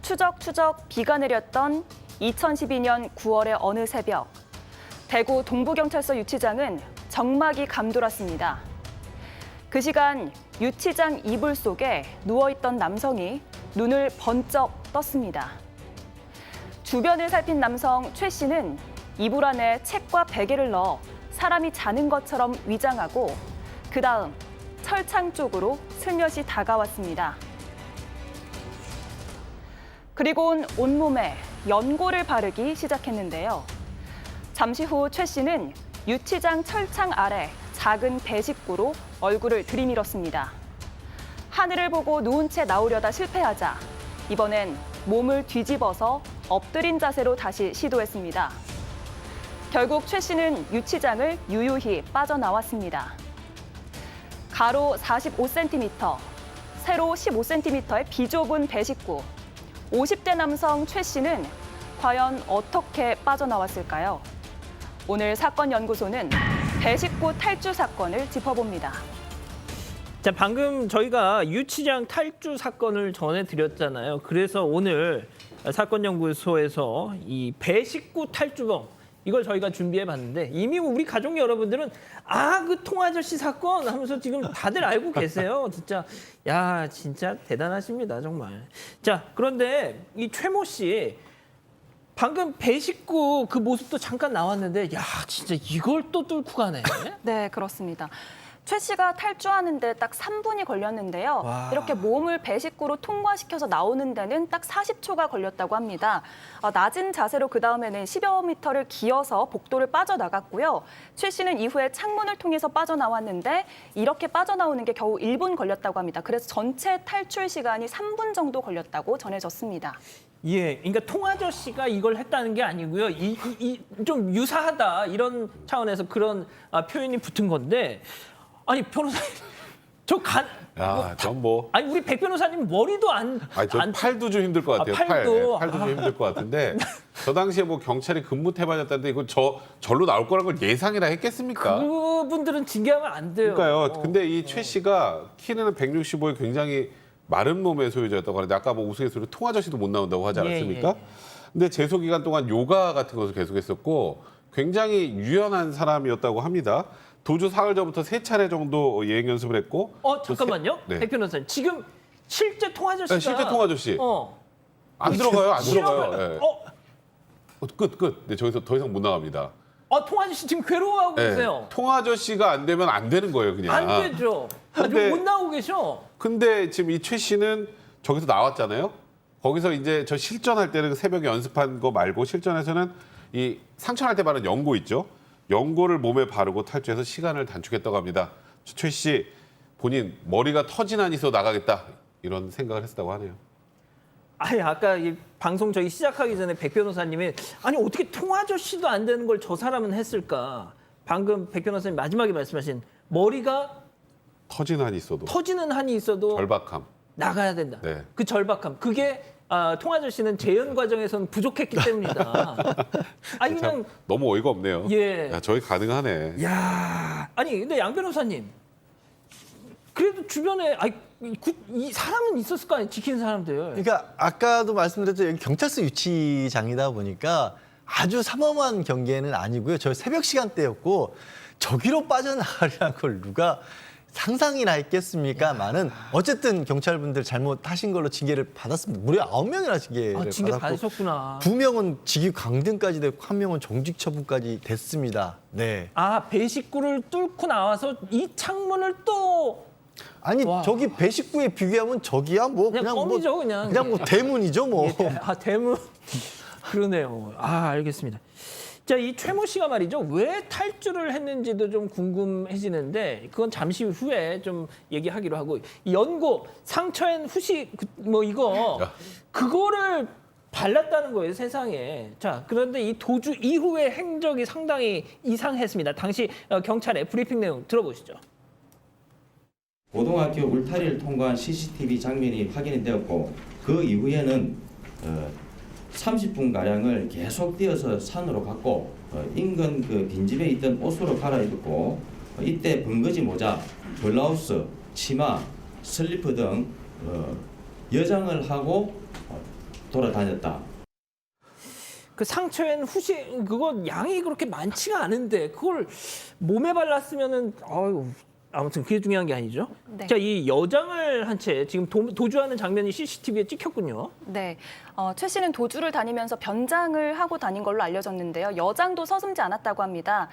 추적추적 비가 내렸던 2012년 9월의 어느 새벽, 대구 동부경찰서 유치장은 정막이 감돌았습니다. 그 시간 유치장 이불 속에 누워있던 남성이 눈을 번쩍 떴습니다. 주변을 살핀 남성 최 씨는 이불 안에 책과 베개를 넣어 사람이 자는 것처럼 위장하고 그 다음 철창 쪽으로 슬며시 다가왔습니다. 그리고는 온몸에 연고를 바르기 시작했는데요. 잠시 후 최 씨는 유치장 철창 아래 작은 배식구로 얼굴을 들이밀었습니다. 하늘을 보고 누운 채 나오려다 실패하자 이번엔 몸을 뒤집어서 엎드린 자세로 다시 시도했습니다. 결국 최 씨는 유치장을 유유히 빠져나왔습니다. 가로 45cm, 세로 15cm의 비좁은 배식구. 50대 남성 최 씨는 과연 어떻게 빠져나왔을까요? 오늘 사건 연구소는 배식구 탈주 사건을 짚어봅니다. 자, 방금 저희가 유치장 탈주 사건을 전해드렸잖아요. 그래서 오늘 사건 연구소에서 이 배식구 탈주범 이걸 저희가 준비해봤는데 이미 우리 가족 여러분들은 그 통아저씨 사건 하면서 지금 다들 알고 계세요. 진짜 진짜 대단하십니다 정말. 자, 그런데 이 최모 씨 방금 배식구 그 모습도 잠깐 나왔는데 진짜 이걸 또 뚫고 가네. 네, 그렇습니다. 최 씨가 탈주하는데 딱 3분이 걸렸는데요. 이렇게 몸을 배식구로 통과시켜서 나오는 데는 딱 40초가 걸렸다고 합니다. 낮은 자세로 그 다음에는 10여 미터를 기어서 복도를 빠져나갔고요. 최 씨는 이후에 창문을 통해서 빠져나왔는데 이렇게 빠져나오는 게 겨우 1분 걸렸다고 합니다. 그래서 전체 탈출 시간이 3분 정도 걸렸다고 전해졌습니다. 예, 그러니까 통아저씨가 이걸 했다는 게 아니고요. 좀 유사하다 이런 차원에서 그런 표현이 붙은 건데, 아니 변호사님, 전 뭐. 아니 우리 백 변호사님 머리도 안. 저 팔도 좀 힘들 것 같아요. 팔도. 팔도 좀 힘들 것 같은데 저 당시에 뭐 경찰이 근무 태반이었다는데 이거 절로 나올 거란 걸 예상이나 했겠습니까? 그분들은 징계하면 안 돼요. 그러니까요. 근데 이 최 씨가 키는 165에 굉장히 마른 몸의 소유자였다고 하는데 아까 뭐 우스갯소리로 통아저씨도 못 나온다고 하지 않았습니까? 예. 근데 재소 기간 동안 요가 같은 것을 계속했었고 굉장히 유연한 사람이었다고 합니다. 도주 사흘 전부터 3차례 정도 예행 연습을 했고. 잠깐만요. 네. 백 변호사님, 지금 실제 통아저씨가. 네, 실제 통아저씨. 안 들어가요, 안 들어가요. 네. 끝. 네, 저기서 더 이상 못 나갑니다. 통아저씨 지금 괴로워하고 네. 계세요. 통아저씨가 안 되면 안 되는 거예요, 그냥. 안 되죠. 근데- 못 나오고 계셔. 근데 지금 이 최 씨는 저기서 나왔잖아요. 거기서 이제 저 실전할 때는 새벽에 연습한 거 말고 실전에서는 이 상처날 때 바르는 연고 있죠. 연고를 몸에 바르고 탈주해서 시간을 단축했다고 합니다. 최 씨 본인 머리가 터진 한이 있어 나가겠다 이런 생각을 했다고 하네요. 아니 아까 이 방송 저희 시작하기 전에 백 변호사님이 아니 어떻게 통아저씨도 안 되는 걸 저 사람은 했을까? 방금 백 변호사님 마지막에 말씀하신 머리가 터진 한이 있어도 터지는 한이 있어도 절박함. 나가야 된다. 네. 그 절박함. 그게 통아저씨는 재연 과정에서는 부족했기 때문이다. 아니 그냥 너무 어이가 없네요. 예. 야, 저희 가능하네. 야 아니 근데 양 변호사님 그래도 주변에 이 사람은 있었을 거 아니에요. 지키는 사람들. 그러니까 아까도 말씀드렸죠. 여기 경찰서 유치장이다 보니까 아주 삼엄한 경계는 아니고요. 저 새벽 시간대였고 저기로 빠져나가려는 걸 누가 상상이나 했겠습니까만은 어쨌든 경찰분들 잘못하신 걸로 징계를 받았습니다. 무려 9명이나 징계를 징계 받았고 받으셨구나. 2명은 직위 강등까지 됐고 1명은 정직 처분까지 됐습니다. 네. 배식구를 뚫고 나와서 이 창문을 또 아니 저기 배식구에 비교하면 저기야 뭐 그냥 껌이죠, 그냥. 뭐 대문이죠 뭐. 대문. 그러네요. 알겠습니다. 자, 이 최모 씨가 말이죠. 왜 탈주를 했는지도 좀 궁금해지는데 그건 잠시 후에 좀 얘기하기로 하고 이 연고 상처엔 후식 이거 그거를 발랐다는 거예요, 세상에. 자, 그런데 이 도주 이후의 행적이 상당히 이상했습니다. 당시 경찰의 브리핑 내용 들어보시죠. 고등학교 울타리를 통과한 CCTV 장면이 확인이 되었고 그 이후에는 30분가량을 계속 뛰어서 산으로 갔고 인근 그 빈집에 있던 옷으로 갈아입고 이때 번거지 모자, 블라우스, 치마, 슬리퍼 등 여장을 하고 돌아다녔다. 그 상처엔 후식 그거 양이 그렇게 많지가 않은데 그걸 몸에 발랐으면은 아무튼 그게 중요한 게 아니죠. 네. 자, 이 여장을 한 채 지금 도주하는 장면이 CCTV에 찍혔군요. 네, 최 씨는 도주를 다니면서 변장을 하고 다닌 걸로 알려졌는데요. 여장도 서슴지 않았다고 합니다.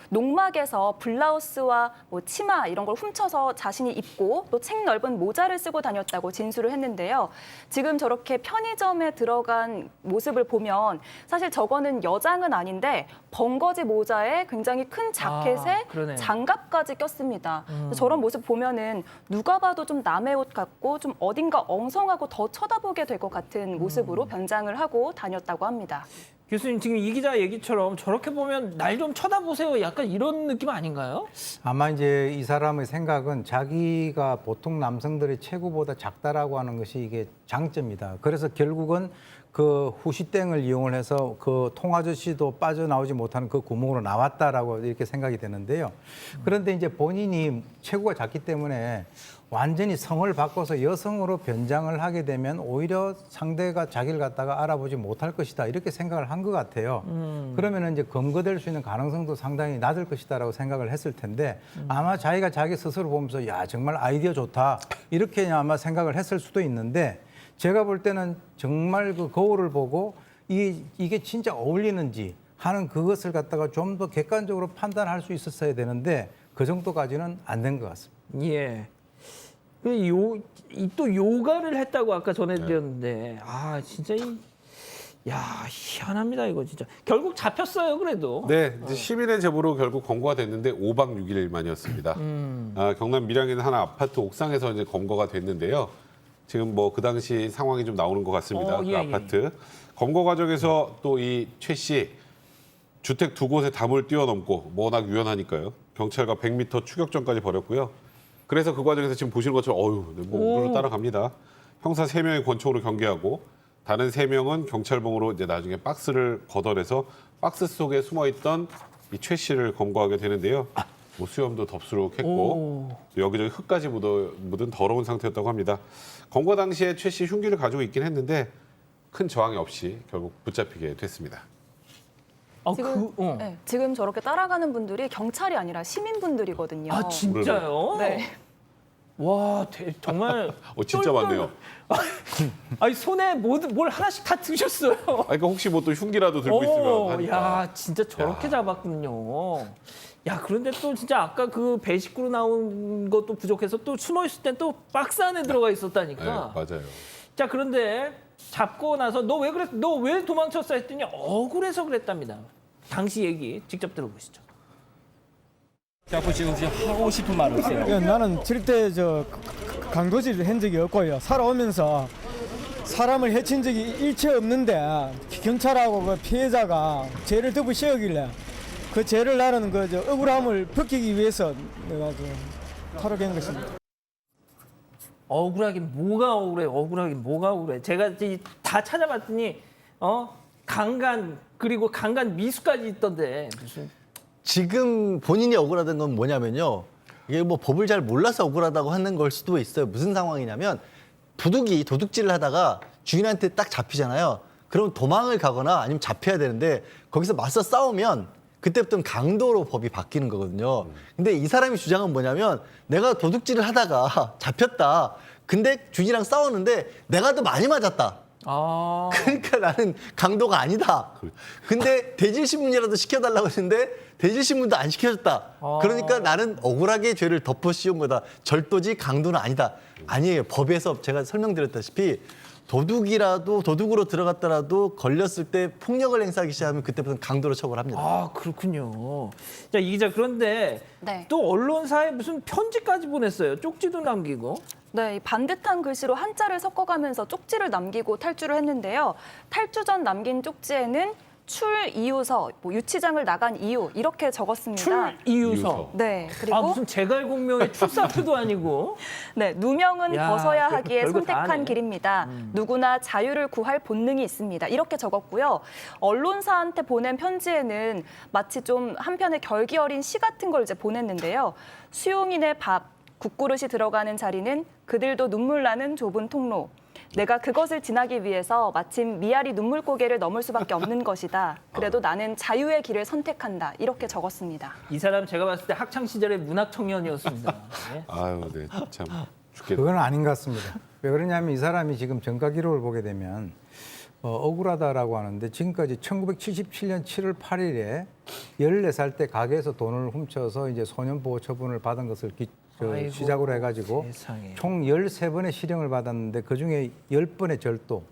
농막에서 블라우스와 치마 이런 걸 훔쳐서 자신이 입고 또 책 넓은 모자를 쓰고 다녔다고 진술을 했는데요. 지금 저렇게 편의점에 들어간 모습을 보면 사실 저거는 여장은 아닌데 번거지 모자에 굉장히 큰 자켓에 그러네. 장갑까지 꼈습니다. 저런 모습 보면은 누가 봐도 좀 남의 옷 같고 좀 어딘가 엉성하고 더 쳐다보게 될 것 같은 모습으로 변장을 하고 다녔다고 합니다. 교수님 지금 이 기자 얘기처럼 저렇게 보면 날 좀 쳐다보세요. 약간 이런 느낌 아닌가요? 아마 이제 이 사람의 생각은 자기가 보통 남성들의 체구보다 작다라고 하는 것이 이게 장점이다. 그래서 결국은 그 후시땡을 이용을 해서 그 통아저씨도 빠져나오지 못하는 그 구멍으로 나왔다라고 이렇게 생각이 되는데요. 그런데 이제 본인이 체구가 작기 때문에 완전히 성을 바꿔서 여성으로 변장을 하게 되면 오히려 상대가 자기를 갖다가 알아보지 못할 것이다 이렇게 생각을 한 것 같아요. 그러면 이제 검거될 수 있는 가능성도 상당히 낮을 것이다라고 생각을 했을 텐데 아마 자기가 자기 스스로 보면서 야 정말 아이디어 좋다 이렇게 아마 생각을 했을 수도 있는데 제가 볼 때는 정말 그 거울을 보고 이게 진짜 어울리는지 하는 그것을 갖다가 좀 더 객관적으로 판단할 수 있었어야 되는데 그 정도까지는 안 된 것 같습니다. 예. 또 요가를 했다고 아까 전해드렸는데 아 진짜 희한합니다 이거 진짜. 결국 잡혔어요 그래도. 네, 이제 시민의 제보로 결국 검거가 됐는데 5박 6일 만이었습니다. 경남 밀양에 있는 한 아파트 옥상에서 이제 검거가 됐는데요. 지금 뭐 그 당시 상황이 좀 나오는 것 같습니다. 그 아파트 검거 과정에서 또 이 최 씨 주택 두 곳에 담을 뛰어넘고 워낙 유연하니까요. 경찰과 100m 추격전까지 벌였고요. 그래서 그 과정에서 지금 보시는 것처럼 뭐 따라갑니다. 형사 3명의 권총으로 경계하고 다른 3명은 경찰봉으로 이제 나중에 박스를 걷어내서 박스 속에 숨어있던 이 최 씨를 검거하게 되는데요. 뭐 수염도 덥수룩했고 여기저기 흙까지 묻은 더러운 상태였다고 합니다. 검거 당시에 최 씨 흉기를 가지고 있긴 했는데 큰 저항이 없이 결국 붙잡히게 됐습니다. 지금 저렇게 따라가는 분들이 경찰이 아니라 시민분들이거든요. 아 진짜요? 네. 와 정말 진짜 많네요. 아니 손에 뭘 하나씩 다 드셨어요. 그러니까 혹시 뭐 또 흉기라도 들고 있으면 하니까. 야 진짜 저렇게 잡았군요. 야 그런데 또 진짜 아까 그 배식구로 나온 것도 부족해서 또 숨어 있을 땐 또 박스 안에 들어가 있었다니까. 네, 맞아요. 자 그런데 잡고 나서 너 왜 도망쳤어 했더니 억울해서 그랬답니다. 당시 얘기 직접 들어보시죠. 자꾸 지금 하고 싶은 말 없어요. 나는 절대 강도질을 한 적이 없고요. 살아오면서 사람을 해친 적이 일체 없는데 경찰하고 그 피해자가 죄를 덮어 씌우길래 그 죄를 나는 억울함을 벗기기 위해서 내가 탈옥한 것입니다. 억울하긴 뭐가 억울해. 제가 다 찾아봤더니 강간 그리고 강간 미수까지 있던데 무슨. 지금 본인이 억울하던 건 뭐냐면요. 이게 뭐 법을 잘 몰라서 억울하다고 하는 걸 수도 있어요. 무슨 상황이냐면 도둑질을 하다가 주인한테 딱 잡히잖아요. 그럼 도망을 가거나 아니면 잡혀야 되는데 거기서 맞서 싸우면 그때부터는 강도로 법이 바뀌는 거거든요. 근데 이 사람이 주장은 뭐냐면 내가 도둑질을 하다가 잡혔다. 근데 주인이랑 싸웠는데 내가 더 많이 맞았다. 그러니까 나는 강도가 아니다. 근데 대질신문이라도 시켜달라고 했는데 대질신문도 안 시켜줬다. 그러니까 나는 억울하게 죄를 덮어 씌운 거다. 절도지 강도는 아니다. 아니에요. 법에서 제가 설명드렸다시피 도둑으로 들어갔더라도 걸렸을 때 폭력을 행사하기 시작하면 그때부터는 강도로 처벌합니다. 아 그렇군요. 자 이 기자 그런데 네. 또 언론사에 무슨 편지까지 보냈어요. 쪽지도 남기고. 네, 반듯한 글씨로 한자를 섞어가면서 쪽지를 남기고 탈주를 했는데요. 탈주 전 남긴 쪽지에는 출 이유서, 유치장을 나간 이유 이렇게 적었습니다. 출 이유서. 네, 그리고 무슨 제갈공명의 출사표도 아니고. 네, 누명은 벗어야 하기에 별거 다 선택한 하네. 길입니다. 누구나 자유를 구할 본능이 있습니다. 이렇게 적었고요. 언론사한테 보낸 편지에는 마치 좀 한편의 결기 어린 시 같은 걸 이제 보냈는데요. 수용인의 밥, 국그릇이 들어가는 자리는 그들도 눈물 나는 좁은 통로. 내가 그것을 지나기 위해서 마침 미아리 눈물고개를 넘을 수밖에 없는 것이다. 그래도 나는 자유의 길을 선택한다. 이렇게 적었습니다. 이 사람 제가 봤을 때 학창 시절의 문학 청년이었습니다. 네. 네, 참 죽겠다. 그건 아닌 것 같습니다. 왜 그러냐면 이 사람이 지금 전가 기록을 보게 되면 억울하다라고 하는데 지금까지 1977년 7월 8일에 14살 때 가게에서 돈을 훔쳐서 이제 소년보호 처분을 받은 것을 시작으로 해가지고 세상에. 총 13번의 실형을 받았는데 그중에 10번의 절도,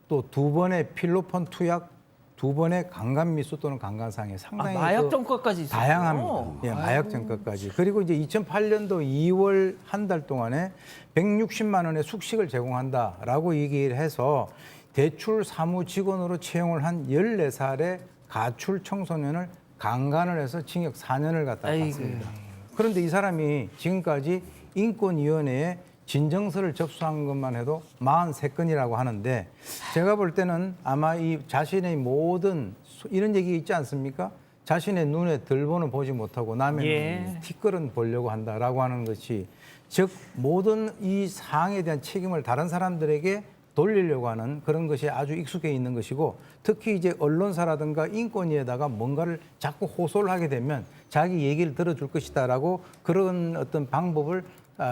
또 2번의 필로폰 투약, 2번의 강간미수 또는 강간상해 상당히 마약 전과까지 있어요. 다양합니다. 예, 마약 전과까지. 그리고 이제 2008년도 2월 한 달 동안에 160만 원의 숙식을 제공한다라고 얘기를 해서 대출 사무 직원으로 채용을 한 14살의 가출 청소년을 강간을 해서 징역 4년을 갖다 받습니다. 그런데 이 사람이 지금까지 인권위원회에 진정서를 접수한 것만 해도 43건이라고 하는데 제가 볼 때는 아마 이 자신의 모든 이런 얘기 있지 않습니까? 자신의 눈에 들보는 보지 못하고 남의 티끌은 보려고 한다라고 하는 것이 즉 모든 이 사항에 대한 책임을 다른 사람들에게 돌리려고 하는 그런 것이 아주 익숙해 있는 것이고 특히 이제 언론사라든가 인권위에다가 뭔가를 자꾸 호소를 하게 되면 자기 얘기를 들어줄 것이다라고 그런 어떤 방법을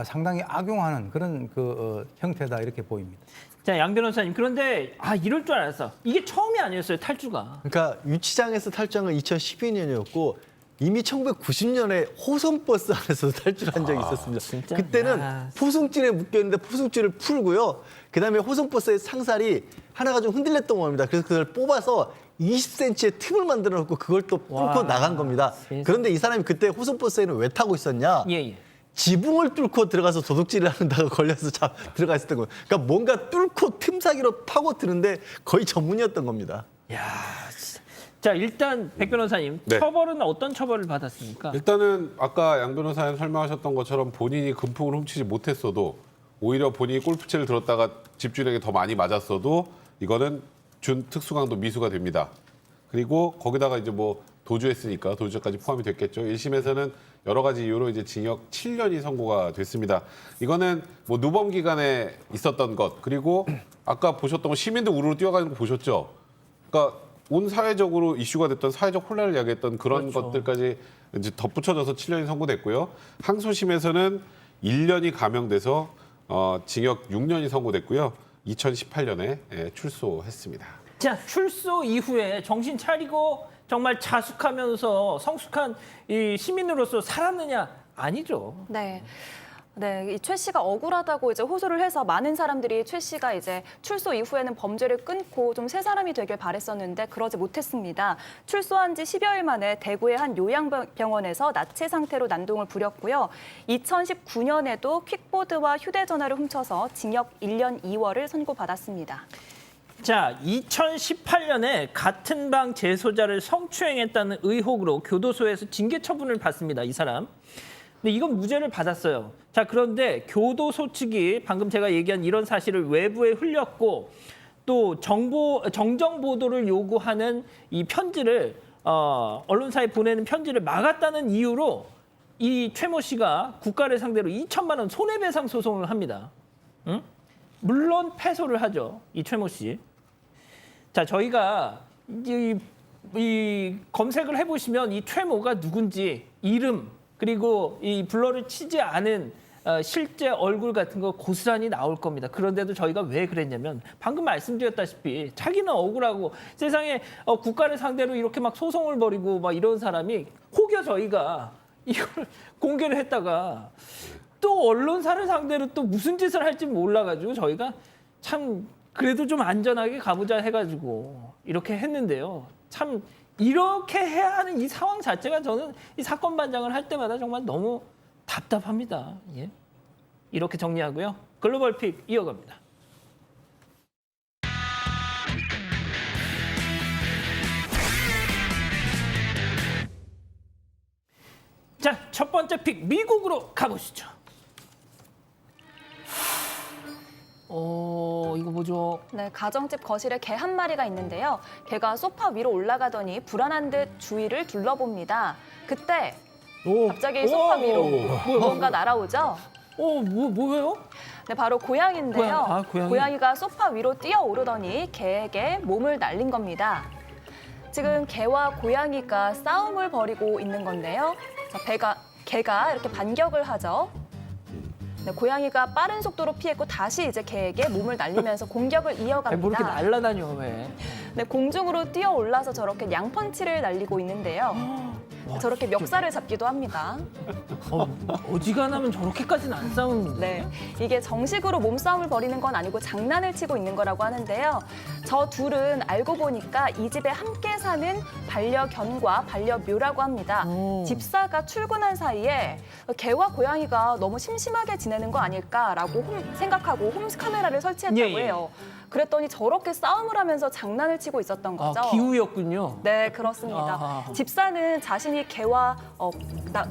상당히 악용하는 그런 형태다 이렇게 보입니다. 자, 양 변호사님 그런데 이럴 줄 알았어. 이게 처음이 아니었어요 탈주가. 그러니까 유치장에서 탈주한 건 2012년이었고 이미 1990년에 호선버스 안에서 탈출한 적이 있었습니다. 진짜? 그때는 야. 포승줄에 묶였는데 포승줄을 풀고요. 그다음에 호선버스의 상살이 하나가 좀 흔들렸던 겁니다. 그래서 그걸 뽑아서 20cm의 틈을 만들어 놓고 그걸 또 뚫고 와. 나간 겁니다. 그런데 이 사람이 그때 호선버스에는 왜 타고 있었냐? 예. 지붕을 뚫고 들어가서 도둑질을 하는다고 걸려서 들어가 있었던 거예요. 그러니까 뭔가 뚫고 틈사기로 파고드는데 거의 전문이었던 겁니다. 자, 일단 백 변호사님, 네. 처벌은 어떤 처벌을 받았습니까? 일단은 아까 양 변호사님 설명하셨던 것처럼 본인이 금품을 훔치지 못했어도 오히려 본인이 골프채를 들었다가 집주인에게 더 많이 맞았어도 이거는 준 특수강도 미수가 됩니다. 그리고 거기다가 이제 뭐 도주했으니까 도주죄까지 포함이 됐겠죠. 1심에서는 여러 가지 이유로 이제 징역 7년이 선고가 됐습니다. 이거는 뭐 누범 기간에 있었던 것 그리고 아까 보셨던 거 시민들 우르르 뛰어가는 거 보셨죠? 그러니까 온 사회적으로 이슈가 됐던 사회적 혼란을 야기했던 그런 그렇죠. 것들까지 이제 덧붙여져서 7년이 선고됐고요. 항소심에서는 1년이 감형돼서 징역 6년이 선고됐고요. 2018년에 출소했습니다. 자, 출소 이후에 정신 차리고 정말 자숙하면서 성숙한 이 시민으로서 살았느냐? 아니죠. 네. 네, 이 최 씨가 억울하다고 이제 호소를 해서 많은 사람들이 최 씨가 이제 출소 이후에는 범죄를 끊고 좀 새 사람이 되길 바랬었는데 그러지 못했습니다. 출소한 지 10여일 만에 대구의 한 요양병원에서 나체 상태로 난동을 부렸고요. 2019년에도 퀵보드와 휴대전화를 훔쳐서 징역 1년 2월을 선고받았습니다. 자, 2018년에 같은 방 재소자를 성추행했다는 의혹으로 교도소에서 징계 처분을 받습니다. 이 사람. 근데 이건 무죄를 받았어요. 자, 그런데 교도소 측이 방금 제가 얘기한 이런 사실을 외부에 흘렸고 또 정정 보도를 요구하는 이 편지를 언론사에 보내는 편지를 막았다는 이유로 이 최모 씨가 국가를 상대로 2천만 원 손해배상 소송을 합니다. 응? 물론 패소를 하죠. 이 최모 씨. 자, 저희가 이 검색을 해보시면 이 최모가 누군지 이름 그리고 이 블러를 치지 않은 실제 얼굴 같은 거 고스란히 나올 겁니다. 그런데도 저희가 왜 그랬냐면 방금 말씀드렸다시피 자기는 억울하고 세상에 국가를 상대로 이렇게 막 소송을 벌이고 막 이런 사람이 혹여 저희가 이걸 공개를 했다가 또 언론사를 상대로 또 무슨 짓을 할지 몰라가지고 저희가 참 그래도 좀 안전하게 가보자 해가지고 이렇게 했는데요. 참 이렇게 해야 하는 이 상황 자체가 저는 이 사건 반장을 할 때마다 정말 너무 답답합니다. 예. 이렇게 정리하고요. 글로벌 픽 이어갑니다. 자, 첫 번째 픽 미국으로 가보시죠. 이거 뭐죠? 네, 가정집 거실에 개 한 마리가 있는데요. 개가 소파 위로 올라가더니 불안한 듯 주위를 둘러봅니다. 그때 갑자기 소파 위로 뭔가 날아오죠? 뭐예요? 네, 바로 고양이인데요. 고양이. 고양이가 소파 위로 뛰어오르더니 개에게 몸을 날린 겁니다. 지금 개와 고양이가 싸움을 벌이고 있는 건데요. 자, 개가 이렇게 반격을 하죠. 네, 고양이가 빠른 속도로 피했고 다시 이제 개에게 몸을 날리면서 공격을 이어갑니다. 뭐 이렇게 날아다녀 왜? 네, 공중으로 뛰어 올라서 저렇게 양펀치를 날리고 있는데요. 저렇게 멱살을 잡기도 합니다. 어지간하면 저렇게까지는 안 싸우는데. 네, 이게 정식으로 몸싸움을 벌이는 건 아니고 장난을 치고 있는 거라고 하는데요. 저 둘은 알고 보니까 이 집에 함께 사는 반려견과 반려묘라고 합니다. 집사가 출근한 사이에 개와 고양이가 너무 심심하게 지내는 거 아닐까라고 생각하고 홈스 카메라를 설치했다고 해요. 그랬더니 저렇게 싸움을 하면서 장난을 치고 있었던 거죠. 기우였군요. 네, 그렇습니다. 집사는 자신이 개와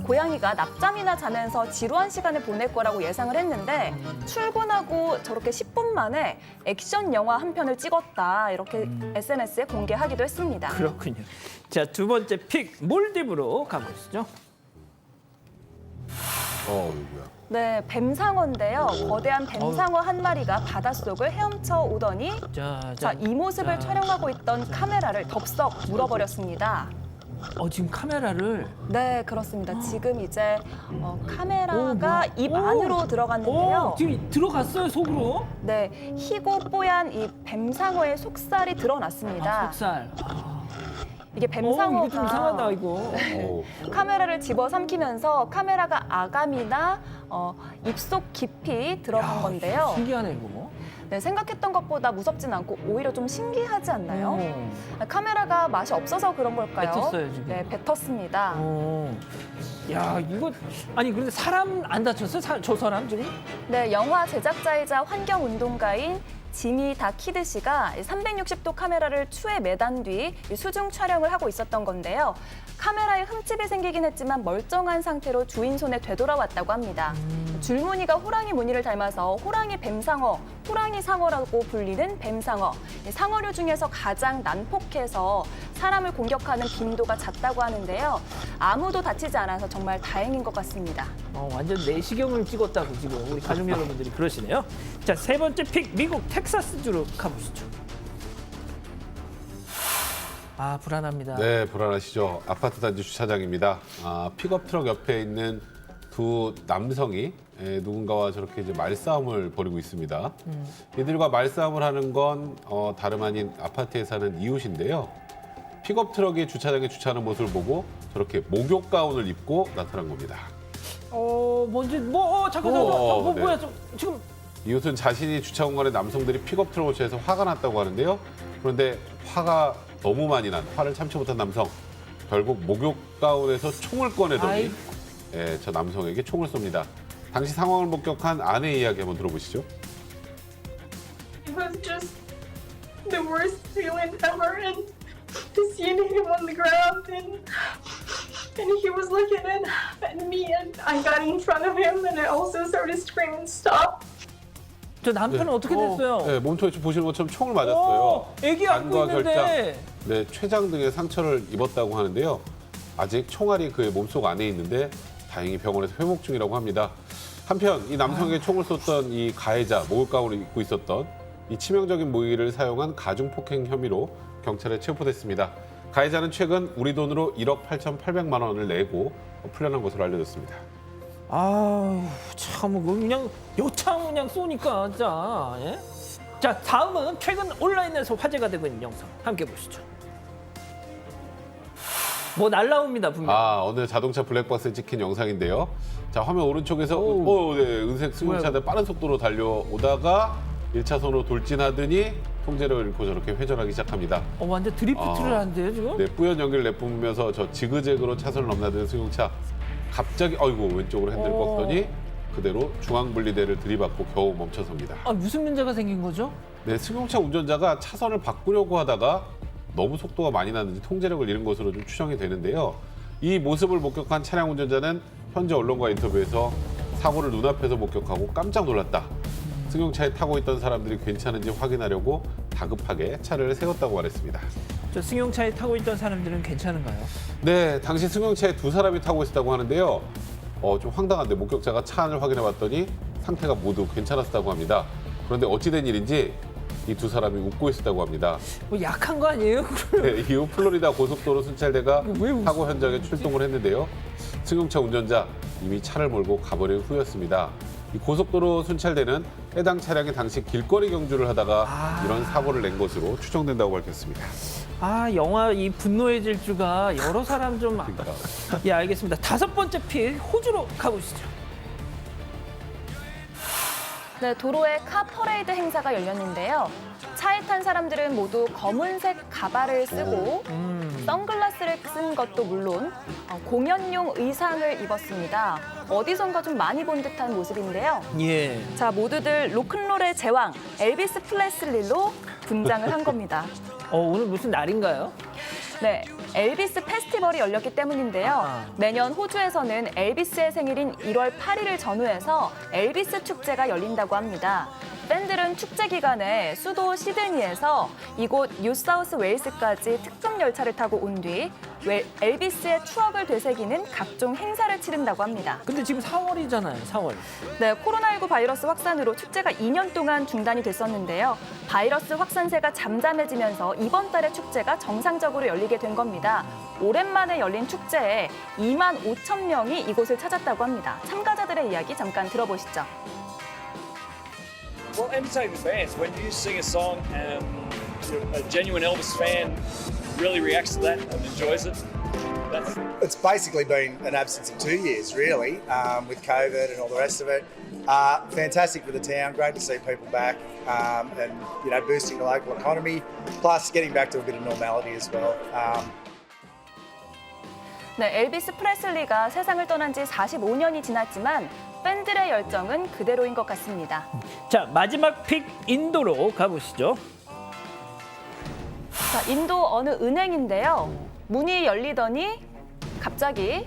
고양이가 낮잠이나 자면서 지루한 시간을 보낼 거라고 예상을 했는데 출근하고 저렇게 10분 만에 액션 영화 한 편을 찍었다 이렇게 SNS에 공개하기도 했습니다. 그렇군요. 자, 두 번째 픽 몰디브로 가보시죠. 이거야. 네, 뱀상어인데요. 거대한 뱀상어 한 마리가 바닷속을 헤엄쳐 오더니 자, 이 모습을 촬영하고 있던 카메라를 덥석 물어버렸습니다. 지금 카메라를. 네, 그렇습니다. 지금 이제 카메라가 입 안으로 들어갔는데요. 지금 들어갔어요, 속으로? 네, 희고 뽀얀 이 뱀상어의 속살이 드러났습니다. 속살. 이게 뱀상어가 이거 좀 이상하다 이거. 카메라를 집어삼키면서 카메라가 아감이나 입속 깊이 들어간 건데요. 신기하네 이거. 네, 생각했던 것보다 무섭진 않고 오히려 좀 신기하지 않나요? 카메라가 맛이 없어서 그런 걸까요? 뱉었어요, 지금. 네, 뱉었습니다. 야 이거 아니 그런데 사람 안 다쳤어요? 저 사람 지금? 네, 영화 제작자이자 환경운동가인 지미 다키드 씨가 360도 카메라를 추에 매단 뒤 수중 촬영을 하고 있었던 건데요. 카메라에 흠집이 생기긴 했지만 멀쩡한 상태로 주인 손에 되돌아왔다고 합니다. 줄무늬가 호랑이 무늬를 닮아서 호랑이 뱀상어, 호랑이 상어라고 불리는 뱀상어. 상어류 중에서 가장 난폭해서 사람을 공격하는 빈도가 잦다고 하는데요. 아무도 다치지 않아서 정말 다행인 것 같습니다. 완전 내시경을 찍었다고 지금 우리 가족 여러분들이 그러시네요. 자, 세 번째 픽 미국 텍사스주로 가보시죠. 아 불안합니다. 네, 불안하시죠. 아파트 단지 주차장입니다. 픽업 트럭 옆에 있는 두 남성이 누군가와 저렇게 이제 말싸움을 벌이고 있습니다. 이들과 말싸움을 하는 건 다름 아닌 아파트에 사는 이웃인데요. 픽업 트럭이 주차장에 주차하는 모습을 보고 저렇게 목욕 가운을 입고 나타난 겁니다. 잠깐 네. 뭐야 지금 이웃은 자신이 주차 공간에 남성들이 픽업 트럭을 취해서 화가 났다고 하는데요. 그런데 화가 너무 많이 난 화를 참지 못한 남성 결국 목욕 가운에서 총을 꺼내더니 저 남성에게 총을 쏩니다. 당시 상황을 목격한 아내의 이야기 한번 들어보시죠. It was just the worst feeling ever, and to see him on the ground, and he was looking at me, and I got in front of him, and I also started screaming, "Stop!" 저 남편은 어떻게 됐어요? 네, 몸통에 보시는 것처럼 총을 맞았어요. 애기 안고 안과 있는데. 결장, 네, 췌장 등의 상처를 입었다고 하는데요. 아직 총알이 그의 몸속 안에 있는데 다행히 병원에서 회복 중이라고 합니다. 한편 이 남성에게 총을 썼던 이 가해자, 목욕 가운을 입고 있었던 이 치명적인 무기를 사용한 가중폭행 혐의로 경찰에 체포됐습니다. 가해자는 최근 우리 돈으로 1억 8,800만 원을 내고 풀려난 것으로 알려졌습니다. 참 그냥 여창 그냥 쏘니까 진짜. 예? 자 다음은 최근 온라인에서 화제가 되고 있는 영상 함께 보시죠. 뭐 날라옵니다 분명. 오늘 자동차 블랙박스에 찍힌 영상인데요. 자 화면 오른쪽에서 네, 은색 승용차들 빠른 속도로 달려오다가 1차선으로 돌진하더니 통제를 잃고 저렇게 회전하기 시작합니다. 완전 드리프트를 하는데요 지금? 네, 뿌연 연기를 내뿜으면서 저 지그재그로 차선을 넘나드는 승용차. 갑자기 왼쪽으로 핸들을 꺾더니 그대로 중앙분리대를 들이받고 겨우 멈춰섭니다. 무슨 문제가 생긴 거죠? 네, 승용차 운전자가 차선을 바꾸려고 하다가 너무 속도가 많이 났는지 통제력을 잃은 것으로 좀 추정이 되는데요. 이 모습을 목격한 차량 운전자는 현재 언론과 인터뷰에서 사고를 눈앞에서 목격하고 깜짝 놀랐다. 승용차에 타고 있던 사람들이 괜찮은지 확인하려고 다급하게 차를 세웠다고 말했습니다. 저 승용차에 타고 있던 사람들은 괜찮은가요? 네, 당시 승용차에 두 사람이 타고 있었다고 하는데요. 좀 황당한데 목격자가 차 안을 확인해 봤더니 상태가 모두 괜찮았다고 합니다. 그런데 어찌된 일인지 이 두 사람이 웃고 있었다고 합니다. 뭐 약한 거 아니에요? 네, 이후 플로리다 고속도로 순찰대가 사고 현장에 출동을 했는데요. 승용차 운전자 이미 차를 몰고 가버린 후였습니다. 이 고속도로 순찰대는 해당 차량이 당시 길거리 경주를 하다가 이런 사고를 낸 것으로 추정된다고 밝혔습니다. 영화 이 분노의 질주가 여러 사람 좀. 예, 알겠습니다. 다섯 번째 픽 호주로 가보시죠. 네, 도로에 카 퍼레이드 행사가 열렸는데요. 차에 탄 사람들은 모두 검은색 가발을 쓰고 선글라스를 쓴 것도 물론 공연용 의상을 입었습니다. 어디선가 좀 많이 본 듯한 모습인데요. 예. 자, 모두들 로큰롤의 제왕 엘비스 프레슬리로 분장을 한 겁니다. 오늘 무슨 날인가요? 네, 엘비스 페스티벌이 열렸기 때문인데요. 매년 호주에서는 엘비스의 생일인 1월 8일을 전후해서 엘비스 축제가 열린다고 합니다. 팬들은 축제 기간에 수도 시드니에서 이곳 뉴사우스 웨일스까지 특급 열차를 타고 온 뒤 엘비스의 추억을 되새기는 각종 행사를 치른다고 합니다. 근데 지금 4월이잖아요, 4월. 네, 코로나19 바이러스 확산으로 축제가 2년 동안 중단이 됐었는데요. 바이러스 확산세가 잠잠해지면서 이번 달에 축제가 정상적으로 열리게 된 겁니다. 오랜만에 열린 축제에 2만 5천 명이 이곳을 찾았다고 합니다. 참가자들의 이야기 잠깐 들어보시죠. Well, entertain the fans. When you sing a song and you're a genuine Elvis fan, really reacts to that and enjoys it. That's It's basically been an absence of 2 years, really, with COVID and all the rest of it. Fantastic for the town. Great to see people back, and boosting the local economy. Plus, getting back to a bit of normality as well. 네, 엘비스 프레슬리가 세상을 떠난 지 45년이 지났지만 팬들의 열정은 그대로인 것 같습니다. 자, 마지막 픽 인도로 가보시죠. 자, 인도 어느 은행인데요. 문이 열리더니 갑자기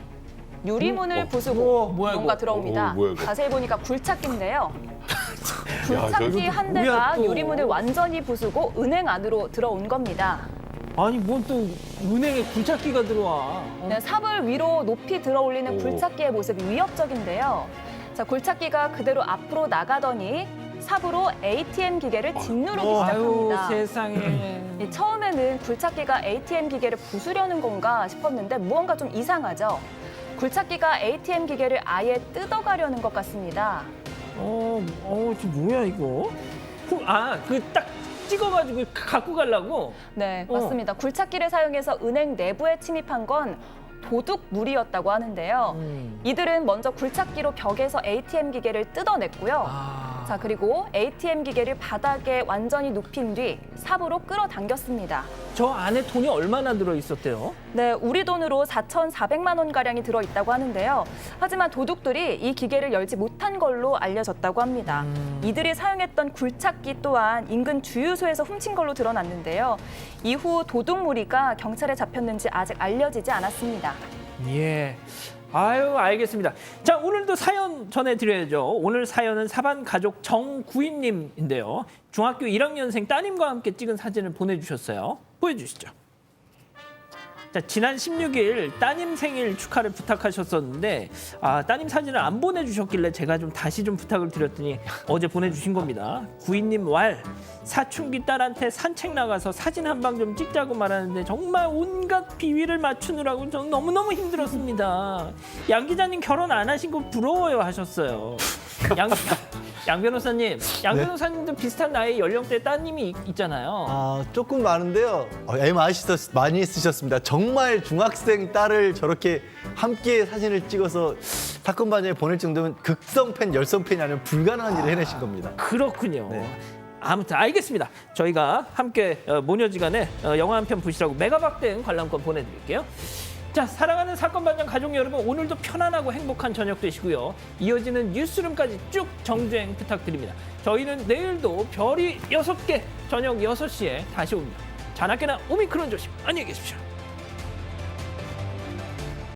유리문을 부수고 뭐야, 뭔가 이거? 들어옵니다. 뭐야, 이거? 자세히 보니까 굴착기인데요. 야, 굴착기 한 대가 뭐야, 또? 유리문을 완전히 부수고 은행 안으로 들어온 겁니다. 아니, 뭔 또 은행에 굴착기가 들어와. 네, 삽을 위로 높이 들어올리는 굴착기의 모습이 위협적인데요. 자, 굴착기가 그대로 앞으로 나가더니 삽으로 ATM 기계를 짓누르기 시작합니다. 아유, 세상에. 처음에는 굴착기가 ATM 기계를 부수려는 건가 싶었는데 무언가 좀 이상하죠. 굴착기가 ATM 기계를 아예 뜯어가려는 것 같습니다. 저 뭐야 이거? 그 딱 찍어가지고 갖고 가려고? 네, 맞습니다. 굴착기를 사용해서 은행 내부에 침입한 건 도둑무리였다고 하는데요. 이들은 먼저 굴착기로 벽에서 ATM 기계를 뜯어냈고요. 자, 그리고 ATM 기계를 바닥에 완전히 눕힌 뒤 삽으로 끌어당겼습니다. 저 안에 돈이 얼마나 들어있었대요? 네, 우리 돈으로 4,400만 원가량이 들어있다고 하는데요. 하지만 도둑들이 이 기계를 열지 못한 걸로 알려졌다고 합니다. 이들이 사용했던 굴착기 또한 인근 주유소에서 훔친 걸로 드러났는데요. 이후 도둑무리가 경찰에 잡혔는지 아직 알려지지 않았습니다. 예. 아유, 알겠습니다. 자, 오늘도 사연 전해드려야죠. 오늘 사연은 사반 가족 정구인님인데요. 중학교 1학년생 따님과 함께 찍은 사진을 보내주셨어요. 보여주시죠. 자, 지난 16일 따님 생일 축하를 부탁하셨었는데 따님 사진을 안 보내주셨길래 제가 다시 부탁을 드렸더니 어제 보내주신 겁니다. 구인님 왈 사춘기 딸한테 산책 나가서 사진 한 방 좀 찍자고 말하는데 정말 온갖 비위를 맞추느라고 저는 너무너무 힘들었습니다. 양 기자님 결혼 안 하신 거 부러워요 하셨어요. 양 변호사님, 변호사님도 비슷한 나이 연령대 따님이 있잖아요. 조금 많은데요. 애 많이 쓰셨습니다. 정말 중학생 딸을 저렇게 함께 사진을 찍어서 사건 반장에 보낼 정도면 극성 팬, 열성 팬이 아니면 불가능한 일을 해내신 겁니다. 그렇군요. 네. 아무튼 알겠습니다. 저희가 함께 모녀지간에 영화 한 편 보시라고 메가박대응 관람권 보내드릴게요. 자, 사랑하는 사건 반장 가족 여러분, 오늘도 편안하고 행복한 저녁 되시고요. 이어지는 뉴스룸까지 쭉 정주행 부탁드립니다. 저희는 내일도 별이 6개 저녁 6시에 다시 옵니다. 자나깨나 오미크론 조심. 안녕히 계십시오.